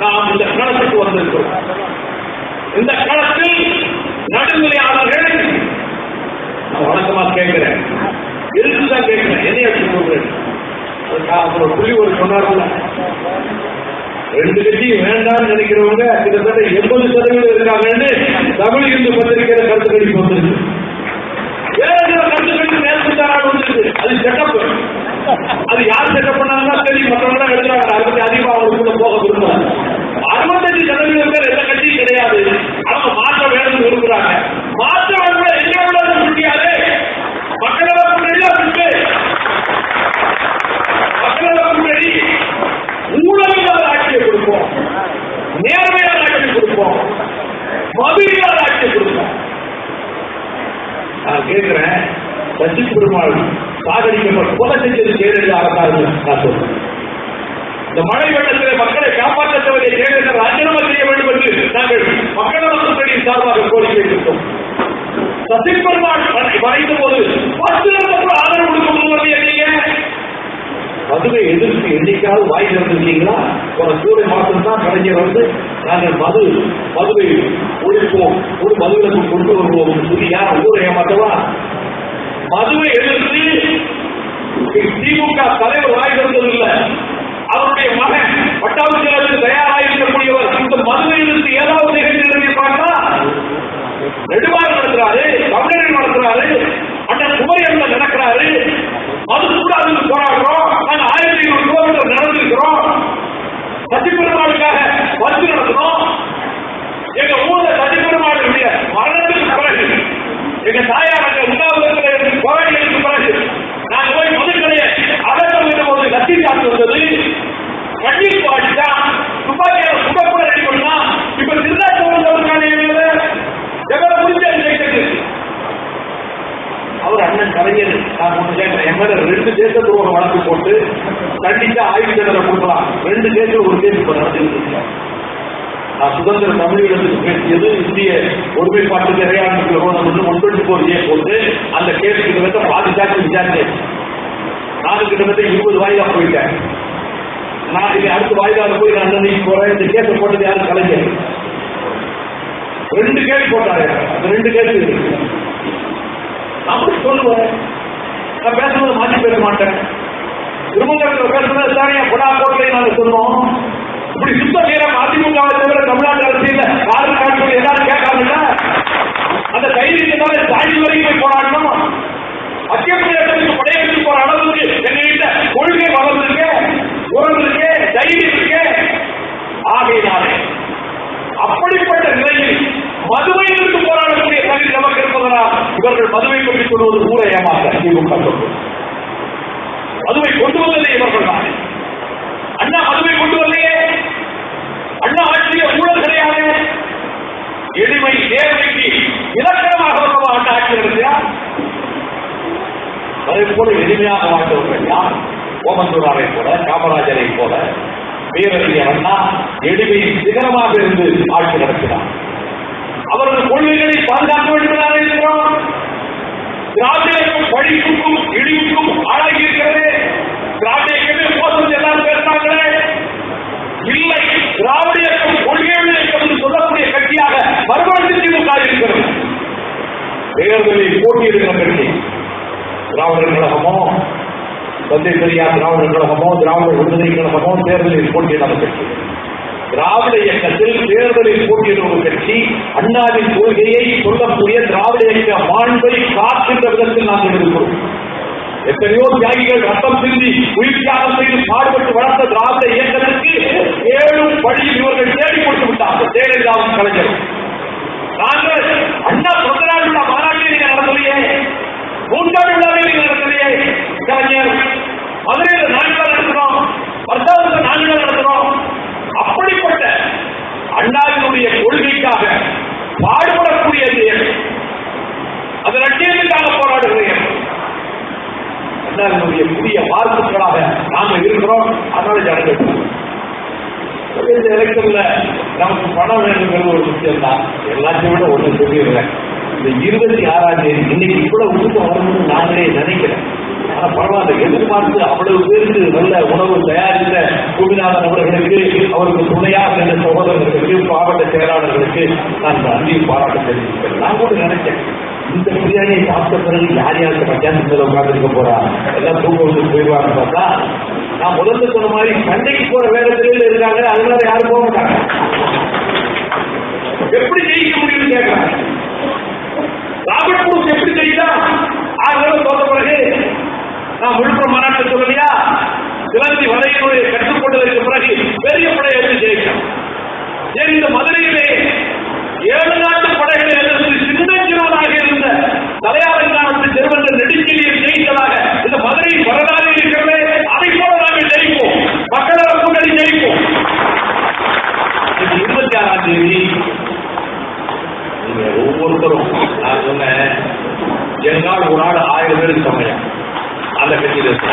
நாம் இந்த களத்துக்கு வந்திருக்கிறோம். இந்த களத்தில் நடுநிலையாளர்கள் நான் வணக்கமா கேட்கிறேன், இருக்குதான் கேட்கிறேன், என்னைய சொல்றேன். அதுக்காக புள்ளி ஒரு சொன்னார்கள், 2 கட்சியும் வேண்டாம்னு நினைக்கிறவங்க கிட்டத்தட்ட 80% இருக்காங்கன்னு தமிழ் இந்து பத்திரிகையில கருத்து கணிப்பு வந்துருக்கு. வேற சில கருத்து கணிப்பு மேற்கொண்டாங்க வந்துருக்கு. அது செட்டப், அது யார் செட்டப் பண்ணாங்கன்னா சரி, மற்றவங்க எடுக்கிறாங்க. அதை பத்தி அதிகமாக அவங்களுக்குள்ள போக விரும்புறாங்க. 65% பேர் எந்த கட்சியும் கிடையாது. அவங்க மாற்ற வேணும்னு விரும்புறாங்க. மாற்ற வேணும்னா எங்க விட முடியாது. மக்களவை முன்னாடி மக்களவை முன்னாடி ஊழலான ஆட்சியை கொடுப்போம், நேர்மையான ஆட்சியை கொடுப்போம், மதுரையான ஆட்சியை கொடுப்போம். நான் கேட்கிறேன், சசி பெருமாள் சாகடிக்கப்பட்ட கொலை செஞ்சது ஜெயலலிதா அரசாங்கம். நான் சொல்றேன், இந்த மழை வெள்ளத்தில் மக்களை காப்பாற்றவரை ஜெயலலிதா ராஜினாமா செய்ய வேண்டும் என்று நாங்கள் மக்களவை கூட்டணியின் சார்பாக கோரிக்கை வைத்திருக்கோம். சசி பெருமாள் மறைந்த போது 10 லட்சம் ஆதரவு கொடுக்க முன்வரது என்னைய மதுவை எதிர்த்து என்னைக்காவது வாய் திறந்துருக்கீங்களா? ஒரு சூரிய மாதம் தான் கலைஞர் வந்து நாங்கள் மதுவை ஒழிப்போம், ஒரு மதுவிலக்கு கொண்டு வருவோம் சொல்லி யார் ஊரை ஏமாற்றவா? மதுவை எதிர்த்து திமுக தலைவர் வாய் தந்ததில்லை, அவருடைய மகன் பட்டாபிஷேகத்துக்கு தயாராக இந்த மதுவை எதிர்த்து ஏதாவது நிகழ்ச்சி நடத்தியிருப்பாங்களா? நெடுமாறு நடக்கிறாரு, தமிழர்கள் நடக்கிறாரு, அண்ணன் குமரி அண்ணன் நடக்கிறாரு. மது கூடாதுன்னு போராடுறோம். நாங்கள் 1500 கிலோமீட்டர் நடந்திருக்கிறோம். சசி பெருமாளுக்காக பந்து நடத்தணும். எங்க ஊர்ல சசி பெருமாளுடைய மரணத்துக்கு பிறகு, எங்க தாயார் அங்க உண்ணாவிரதத்தில் போராடிகளுக்கு பிறகு நாங்க போய் மதுக்கடையை அகற்ற வேண்டும் போது லத்தி சாத்து வந்தது. கண்ணீர் பாடிட்டா துப்பாக்கியால சுடக்கூட ரெடி பண்ணா. இப்ப திருநாச்சோருக்கான எவ்வளவு முடிஞ்சு அவர் அண்ணன் கலைஞர் நான் ஒண்ணு கேட்கிறேன். என் மேல 2 தேச துரோக வழக்கு போட்டு கண்டிப்பா ஆய்வு தண்டனை கொடுக்கலாம். 2 கேஸில் ஒரு கேஸ் இப்ப நடந்துருக்கு. நான் சுதந்திர தமிழீழத்துக்கு பேசியது இந்திய ஒருமைப்பாட்டுக்கு இறையாண்மைக்கு விரோதம் 124A போட்டு அந்த கேஸ் கிட்டத்தட்ட பாதுகாப்பு விசாரிச்சேன். நான் கிட்டத்தட்ட 20 வாய்தா போயிட்டேன். நான் இதை அடுத்த வாய்தாவில் போய் நான் அன்னைக்கு போறேன். இந்த கேஸை போட்டது யாரும் கலைஞர் 2 கேஸ் போட்டாரு. அந்த 2 கேஸ் இருக்கு. அப்படி சொல்லுவேன். நான் பேசும்போது மாற்றி பேச மாட்டேன். திருமங்கலத்தில் பேசுறது தானே புடா கோட்டை நாங்க சொன்னோம். இப்படி சுத்த நேரம் அதிமுக தவிர தமிழ்நாட்டு அரசியல் யாரும் காட்டு எல்லாரும் கேட்காம அந்த தைரியத்தினால தாண்டி வரைக்கும் போய் போராடணும். மத்திய பிரதேசத்துக்கு படையெடுத்து போற அளவுக்கு எங்ககிட்ட கொள்கை வளர்ந்துருக்கு, உறவுக்கு தைரியம் இருக்கு. ஆகையினாலே அப்படிப்பட்ட நிலையில் மதுவை எதிர்த்து போராடக்கூடிய தகுதி நமக்கு இருப்பதனால் இவர்கள் மதுவை பற்றி சொல்வது ஊரை ஏமாற்ற திமுக சொல்வது. மதுவை கொண்டு வந்ததே இவர்கள் தான். அண்ணா மதுவை கொண்டு வரலையே. அண்ணா ஆட்சிய ஊழல் கிடையாது. எளிமை நேர்மைக்கு இலக்கணமாக வருவா அண்ணா ஆட்சி நடத்தியா? அதே போல எளிமையாக வாழ்ந்தவர்கள் யார்? ஓமந்தூராரை போல, காமராஜரை போல பேரறிஞர் அண்ணா எளிமையின் சிகரமாக இருந்து ஆட்சி நடத்தினார். அவரது கொள்கைகளை பாதுகாக்க வேண்டுமென்றாக இருக்கிறோம். திராவிடக்கும் பழிப்புக்கும் இழிவுக்கும் ஆளாகி இருக்கிறது. திராவிட மோசம் எல்லாரும் பேசுறாங்களே. இல்லை, திராவிட இயக்கம் கொள்கை இயக்கம் என்று சொல்லக்கூடிய கட்சியாக மறுபடியும் திமுக இருக்கிறது. தேர்தலில் போட்டியிடுகிற கட்சி திராவிடர் கழகமோ, தந்தை பெரியார் திராவிடர் கழகமோ, திராவிட விடுதலை கழகமோ தேர்தலில் போட்டியிடாத கட்சி. திராவிட இயக்கத்தில் தேர்தலில் போட்டியிடும் ஒரு கட்சி அண்ணாவின் கொள்கையை சொல்லக்கூடிய திராவிட இயக்க மாண்பை காக்கின்ற விதத்தில் நாங்கள் இருக்கிறோம். எத்தனையோ தியாகிகள் ரத்தம் சிந்தி உயிர் தியாகம் செய்து பாடுபட்டு வளர்த்த திராவிட இயக்கத்திற்கு 7 படி இவர்கள் தேடி கொடுத்து விட்டார்கள். ஜெயலலிதாவும் கலைஞரும். நாங்கள் அண்ணா சொந்த நாள் விழா மாநாட்டை நீங்க நடத்தலையே, 100ஆண்டு விழாவை நீங்க நடத்தலையே. கலைஞர் மதுரையில் 4 நாள் நடத்துறோம், வர்த்தகத்தில் 4 நாள் நடத்துறோம். அப்படிப்பட்ட அண்ணாவினுடைய கொள்கைக்காக பாடுபடக்கூடிய அந்த லட்சியத்துக்காக போராடுகிறேன். அண்ணாவினுடைய புதிய வார்த்தைகளாக நாங்கள் இருக்கிறோம். அதனால ஜனங்கள் இந்த எலெக்ஷன்ல நமக்கு பணம் வேண்டுங்கிறது ஒரு விஷயம் தான். எல்லாத்தையும் விட ஒன்று சொல்லிடுறேன். இந்த 26ஆம் தேதி இன்னைக்கு இவ்வளவு ஊக்கம் வரணும்னு நாங்களே நினைக்கிறேன். ஆனா பரவாயில்ல, எதிர்பார்த்து அவ்வளவு பேருக்கு நல்ல உணவு தயாரித்த பூமிநாதன் அவர்களுக்கு, அவருக்கு துணையாக இருந்த சகோதரர்களுக்கு, மாவட்ட செயலாளர்களுக்கு நான் அன்பை பாராட்ட தெரிவிக்கிறேன். நான் கூட நினைச்சேன், இந்த பிரியாணியை சாப்பிட்ட பிறகு யார் யாருக்கு பஞ்சாயத்து உட்கார்ந்துருக்க போறா, எல்லாம் தூக்க வந்து போயிடுவாங்க பார்த்தா, நான் முதல்ல சொன்ன மாதிரி சண்டைக்கு போற வேகத்திலே இருக்காங்க. அதனால யாரும் போக மாட்டாங்க. எப்படி ஜெயிக்க முடியும்னு கேட்கிறாங்க. ராபர்ட் புரூஸ் எப்படி ஜெயிச்சா? 6 தடவை தோற்ற பிறகு நான் விழுப்புரம் மாநாட்டை சொல்லலையா, சிலந்தி வலையினுடைய கட்டுப்பட்டதற்கு பிறகு பெரிய படையை எடுத்து ஜெயிச்சான். ஏன் இந்த மதுரையிலே 7 நாட்டு படைகளை எதிர்த்து சின்னஞ்சிறுவனாக இருந்த தலையாலங்கானத்து செல்வந்த நெடுஞ்செழியை ஜெயித்ததாக இந்த மதுரையின் வரலாறு இருக்கிறது. அதை போல நாங்கள் ஜெயிப்போம், மக்களோட கூட்டணி ஜெயிப்போம். 26ஆம் தேதி நீங்க ஒவ்வொருத்தரும், நான் சொன்னேன், எங்கால் ஒரு நாள் 1000 பேருக்கு சமயம் அந்த கட்சியில் இருக்க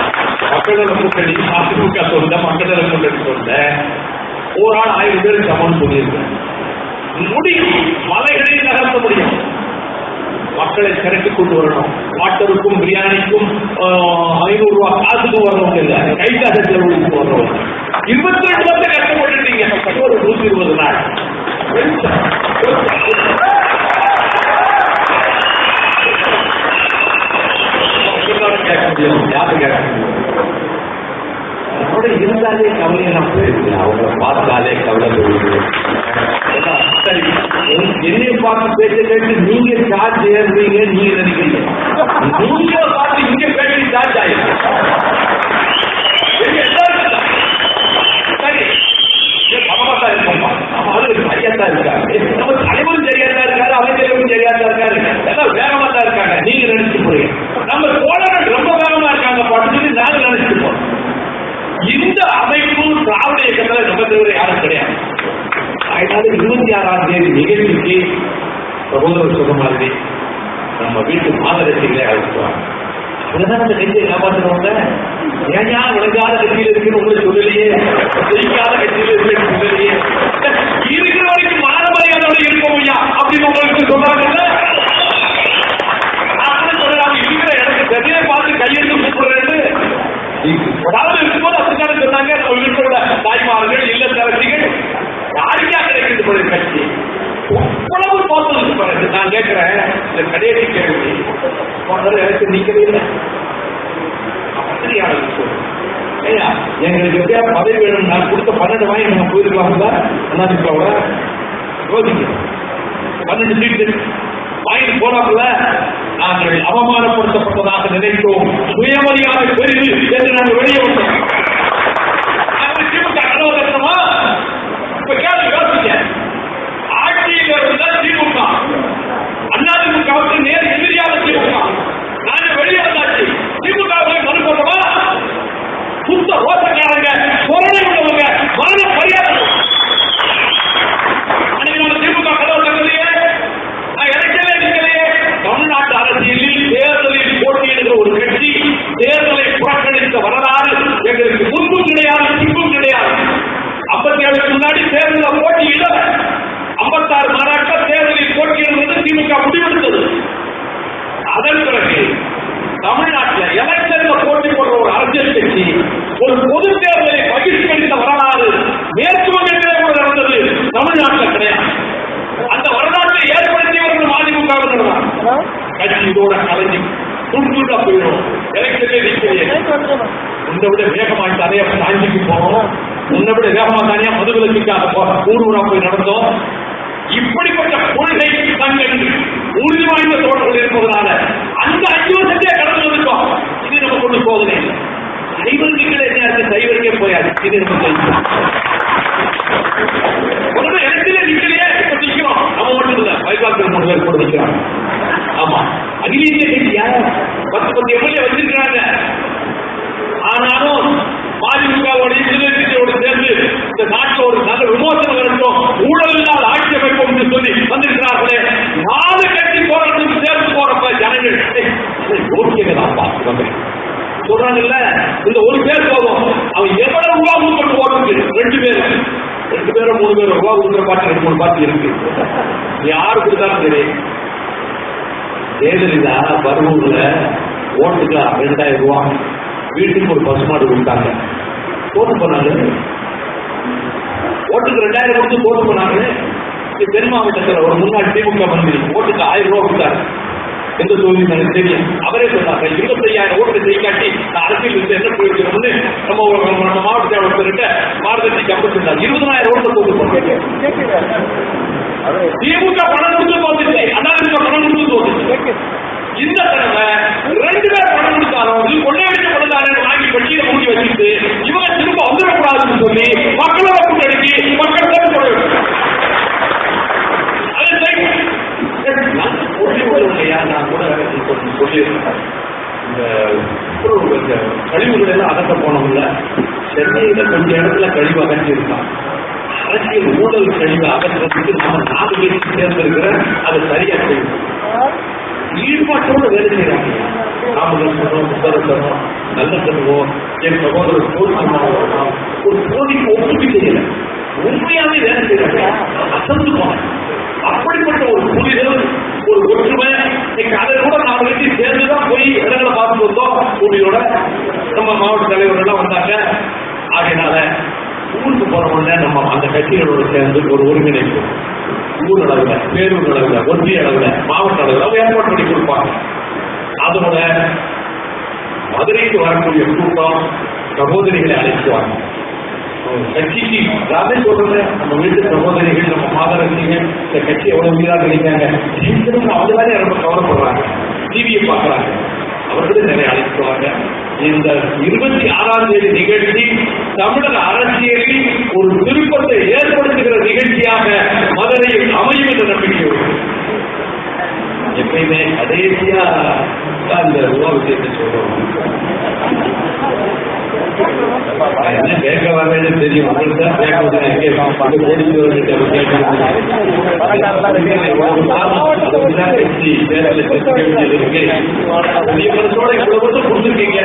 மக்களோட கூட்டணி அதிமுக சொல்ல, மக்களோட கூட்டணி சொல்ல ஒரு நாள் 1000 பேருக்கு சமம் சொல்லியிருக்கேன். முடியும், மலைகளையும் நகர்த்த முடியும். மக்களை திரட்டி கொண்டு வரணும். வாட்டருக்கும் பிரியாணிக்கும் 500 ரூபாய் காசுக்கும் வரணும் இல்லை, கைக்காக செலவழித்து வரணும். 22 வருஷம் கஷ்டப்பட்டுட்டீங்க. ஒரு 120 நாள் கேட்க முடியும். யாரு கேட்க முடியும்? அவரோட இருந்தாலே கவலையெல்லாம் போயிருக்கு. அவங்கள பார்த்தாலே கவலை போயிருக்கு. சரி, என்னைய பார்த்து பேச கேட்டு நீங்க சார்ஜ் ஏறுறீங்க, நீங்க நினைக்கிறீங்க. நீங்க பார்த்து இங்க பேசி சார்ஜ் ஆயிருக்கு. சரி, பகவான் தான் இருப்போம். நம்ம அது சரியா தான் இருக்காங்க. நம்ம தலைவரும் சரியா தான் இருக்காரு, அமைச்சரும் சரியா தான் இருக்காரு, எல்லாம் வேகமா தான் இருக்காங்க. நீங்க நினைச்சு போறீங்க. நம்ம தோழர்கள் ரொம்ப வேகமா இருக்காங்க பார்த்து நாங்க நினைச்சுட்டு போறோம். இந்த அமைப்பு திராவிட இயக்கத்தில் நம்ம தவிர யாரும் கிடையாது. அதனால 26ஆம் தேதி நிகழ்ச்சிக்கு சகோதரர் சொல்ற மாதிரி நம்ம வீட்டு மாதரசிகளை அழைச்சுவாங்க. அதுதான் அந்த கட்சியை காப்பாற்றுறவங்க. ஏன்னா விளங்காத கட்சியில் இருக்குன்னு உங்களுக்கு சொல்லலையே, ஜெயிக்காத கட்சியில் இருக்குன்னு சொல்லலையே, இருக்கிற வரைக்கும் மான மரியாதையோட இருப்போம் ஐயா அப்படின்னு உங்களுக்கு சொல்றாங்கல்ல. அப்படின்னு சொல்றாங்க. இருக்கிற இடத்துக்கு சரியை பார்த்து கையெழுத்து கூப்பிடுறேன்னு அதாவது இருக்கும்போது அப்படித்தானே சொன்னாங்க. வீட்டோட தாய்மார்கள் இல்லத்தரசிகள் யாருக்கா கிடைக்கிறது கட்சி எவ்வளவு தோற்றது பாருங்க. நான் கேட்கிறேன், இந்த கடைசி கேள்வி எனக்கு நிக்கவே இல்லை. ஐயா எங்களுக்கு எப்படியா பதவி வேணும், நான் கொடுத்த 12 வாங்கி நம்ம போயிருக்கலாம்ல. அண்ணாதிமுகவோட யோசிக்க 12 சீட்டு வாங்கி போறாப்புல நாங்கள் அவமானப்படுத்தப்பட்டதாக நினைத்தோம், சுயமரியாதை பெரிது என்று நாங்கள் வெளியே வந்தோம். திமுக கனவு கட்டணமா? இப்ப கேள்வி யோசிக்க. ஆட்சியில் இருந்த திமுக அதிமுகவுக்கு நேர் எதிரியாக திமுக. நாங்கள் வெளியே வந்தாச்சு. திமுகவை மறு சொல்றோமா? சுத்த ரோசக்காரங்க, கொரோனா உள்ளவங்க, மான மரியாதை. அன்னைக்கு நம்ம திமுக கனவு கட்டலையே, நான் இறக்கவே இருக்கலையே. தமிழ்நாட்டு அரசியலில் தேர்தலில் போட்டியிடுகிற ஒரு கட்சி தேர்தலை புறக்கணித்த வரலாறு எங்களுக்கு முன்பும் கிடையாது, பின்பும் கிடையாது. 57 முன்னாடி தேர்தலில் போட்டியிட 56 மாநாட்டில் தேர்தலில் போட்டியிடுவது திமுக முடிவெடுத்தது. அதன் பிறகு தமிழ்நாட்டில் எலெக்ஷன்ல போட்டி போடுற ஒரு அரசியல் கட்சி ஒரு பொது தேர்தலை பகிஷ்கரித்த வரலாறு மேற்கு வங்கத்திலே கூட நடந்தது, தமிழ்நாட்டில் கிடையாது. அந்த வரலாற்றை ஏற்படுத்தியவர்கள் அதிமுக கட்சி இதோட கலைஞி துண்டுண்டா போயிடும். எலெக்ஷனே நிற்கலையே. உன்னை விட வேகமா தனியா சாஞ்சிக்கு போறோம், உன்னை விட வேகமா தனியா மதுவிலக்குக்காக ஊர்வலா போய் நடந்தோம். இப்படிப்பட்ட கொள்கை தங்கள் உறுதி வாய்ந்த தோழர்கள் இருப்பதனால அந்த 5 வருஷத்தையே கடந்து வந்திருக்கோம். இது நம்ம கொண்டு சோதனை. சைவர்களுக்கு என்ன இருக்கு? சைவருக்கே போயாது. இது நம்ம இடத்திலே நிக்கலையே. இப்ப நிக்கிறோம். நம்ம மட்டும் இல்ல, பைபாக்கள் 3 பேர் கூட நிக்கிறாங்க. ஆமா, அகில இந்திய கட்சி யார 10 எம்எல்ஏ வச்சிருக்கிறாங்க. ஆனாலும் அதிமுகவோட எதிர்கட்சியோடு சேர்ந்து இந்த நாட்டில் ஒரு நல்ல விமோசனம் வரட்டும், ஊழல் இல்லாத ஆட்சி அமைப்போம் என்று சொல்லி வந்திருக்கிறார்களே. 4 கட்சி போராட்டத்துக்கு சேர்ந்து போறப்ப ஜனங்கள் யோசிக்கதான் பார்த்து சொல்றாங்கல்ல. இந்த ஒரு பேர் போதும், அவன் எவ்வளவு ரூபா கொடுத்து போட்டு 2 பேரும் 3 பேரும் ரூபா கொடுக்குற பார்த்து 2-3 பார்த்து இருக்கு. யாரு கொடுத்தாலும் சரி. ஜெயலலிதா பருவூர்ல ஓட்டுக்கா 2000 ரூபா, வீட்டுக்கு ஒரு பசுமாடு கொடுத்தாங்க, போட்டு போனாங்க. ஓட்டுக்கு 2000 கொடுத்து போட்டு போனாங்க. தென் மாவட்டத்தில் ஒரு முன்னாள் திமுக மந்திரி ஓட்டுக்கு 1000 ரூபா கொடுத்தாரு. எந்த தொகுதி எனக்கு தெரியும். அவரே சொன்னாங்க 25,000 ஓட்டு செய்யாட்டி நான் அரசியல் இருந்து என்ன போயிருக்கிறோம்னு நம்ம மாவட்ட ஒருத்தர்கிட்ட மார்கத்தி கம்பெனி சொன்னார். 20,000 ஓட்டு போட்டு போனாங்க. திமுக பணம் கொடுத்து போட்டுச்சு, அதிமுக பணம் கொடுத்து போட்டுச்சு. இந்த தடவை 2 பேர் பணம் கொடுத்தாலும் கொள்ளையடிக்கப்படாத வாங்கி கட்சியில மூடி வச்சுட்டு இவங்க திரும்ப வந்துடக்கூடாதுன்னு சொல்லி மக்களை கூட்டடிச்சு மக்கள் நான் கூட சொல்லியிருக்கேன். இந்த கழிவுகள் எல்லாம் அகற்ற போனோம்ல, சென்னையில கொஞ்சம் இடத்துல கழிவு அகற்றி இருக்கான். அரசியல் ஊழல் கழிவு அகற்றுறதுக்கு நம்ம 4 பேருக்கு சேர்ந்திருக்கிற அதை சரியா செய்யும் ஈடுபாட்டோடு வேலை செய்யறாங்க. நாமகள் சொல்றோம், புத்தகம் தரோம், நல்ல தருவோம், என் சகோதரர் போல் சொன்னோம். ஒரு போதிக்கு ஒப்புக்கு செய்யல, உண்மையாவே வேலை செய்யறாங்க. அசந்து போனேன். அப்படிப்பட்ட ஒரு புரிதல், ஒரு ஒற்றுமை. அதை கூட 4 பேருக்கு சேர்ந்துதான் போய் இடங்களை பார்த்து வந்தோம். கூட்டியோட நம்ம மாவட்ட தலைவர்கள் எல்லாம் வந்தாங்க. ஆகையினால ஊருக்கு போறோம்னா நம்ம அந்த கட்சிகளோட சேர்ந்து ஒரு ஒருங்கிணைப்பு ஊர் அளவுல, பேரூர் அளவுல, ஒன்றிய அளவுல, மாவட்ட அளவுல அவங்க ஏற்பாடு பண்ணி கொடுப்பாங்க. அதோட மதுரைக்கு வரக்கூடிய கூட்டம் சகோதரிகளை அழைக்குவாங்க. கட்சிக்கு யாரே சொல்றது, நம்ம வீட்டு சகோதரிகள், நம்ம மாதரசிங்க இந்த கட்சி எவ்வளவு உயிராக நினைக்காங்க, அவங்கதானே ரொம்ப கவலைப்படுறாங்க, டிவியை பார்க்கறாங்க, அவர்களும் நிறைய அழைக்குவாங்க. இந்த 26ஆம் தேதி நிகழ்ச்சி தமிழக அரசியலில் ஒரு திருப்பத்தை ஏற்படுத்துகிற நிகழ்ச்சியாக மதுரையில் அமையும் என்ற நம்பிக்கை. எப்பயுமே கடைசியா அந்த விஷயத்தை சொல்றோம். என்ன கேட்க வரலன்னு தெரியும், உங்களுக்கு தான் கேட்க புரிஞ்சிருக்கீங்க.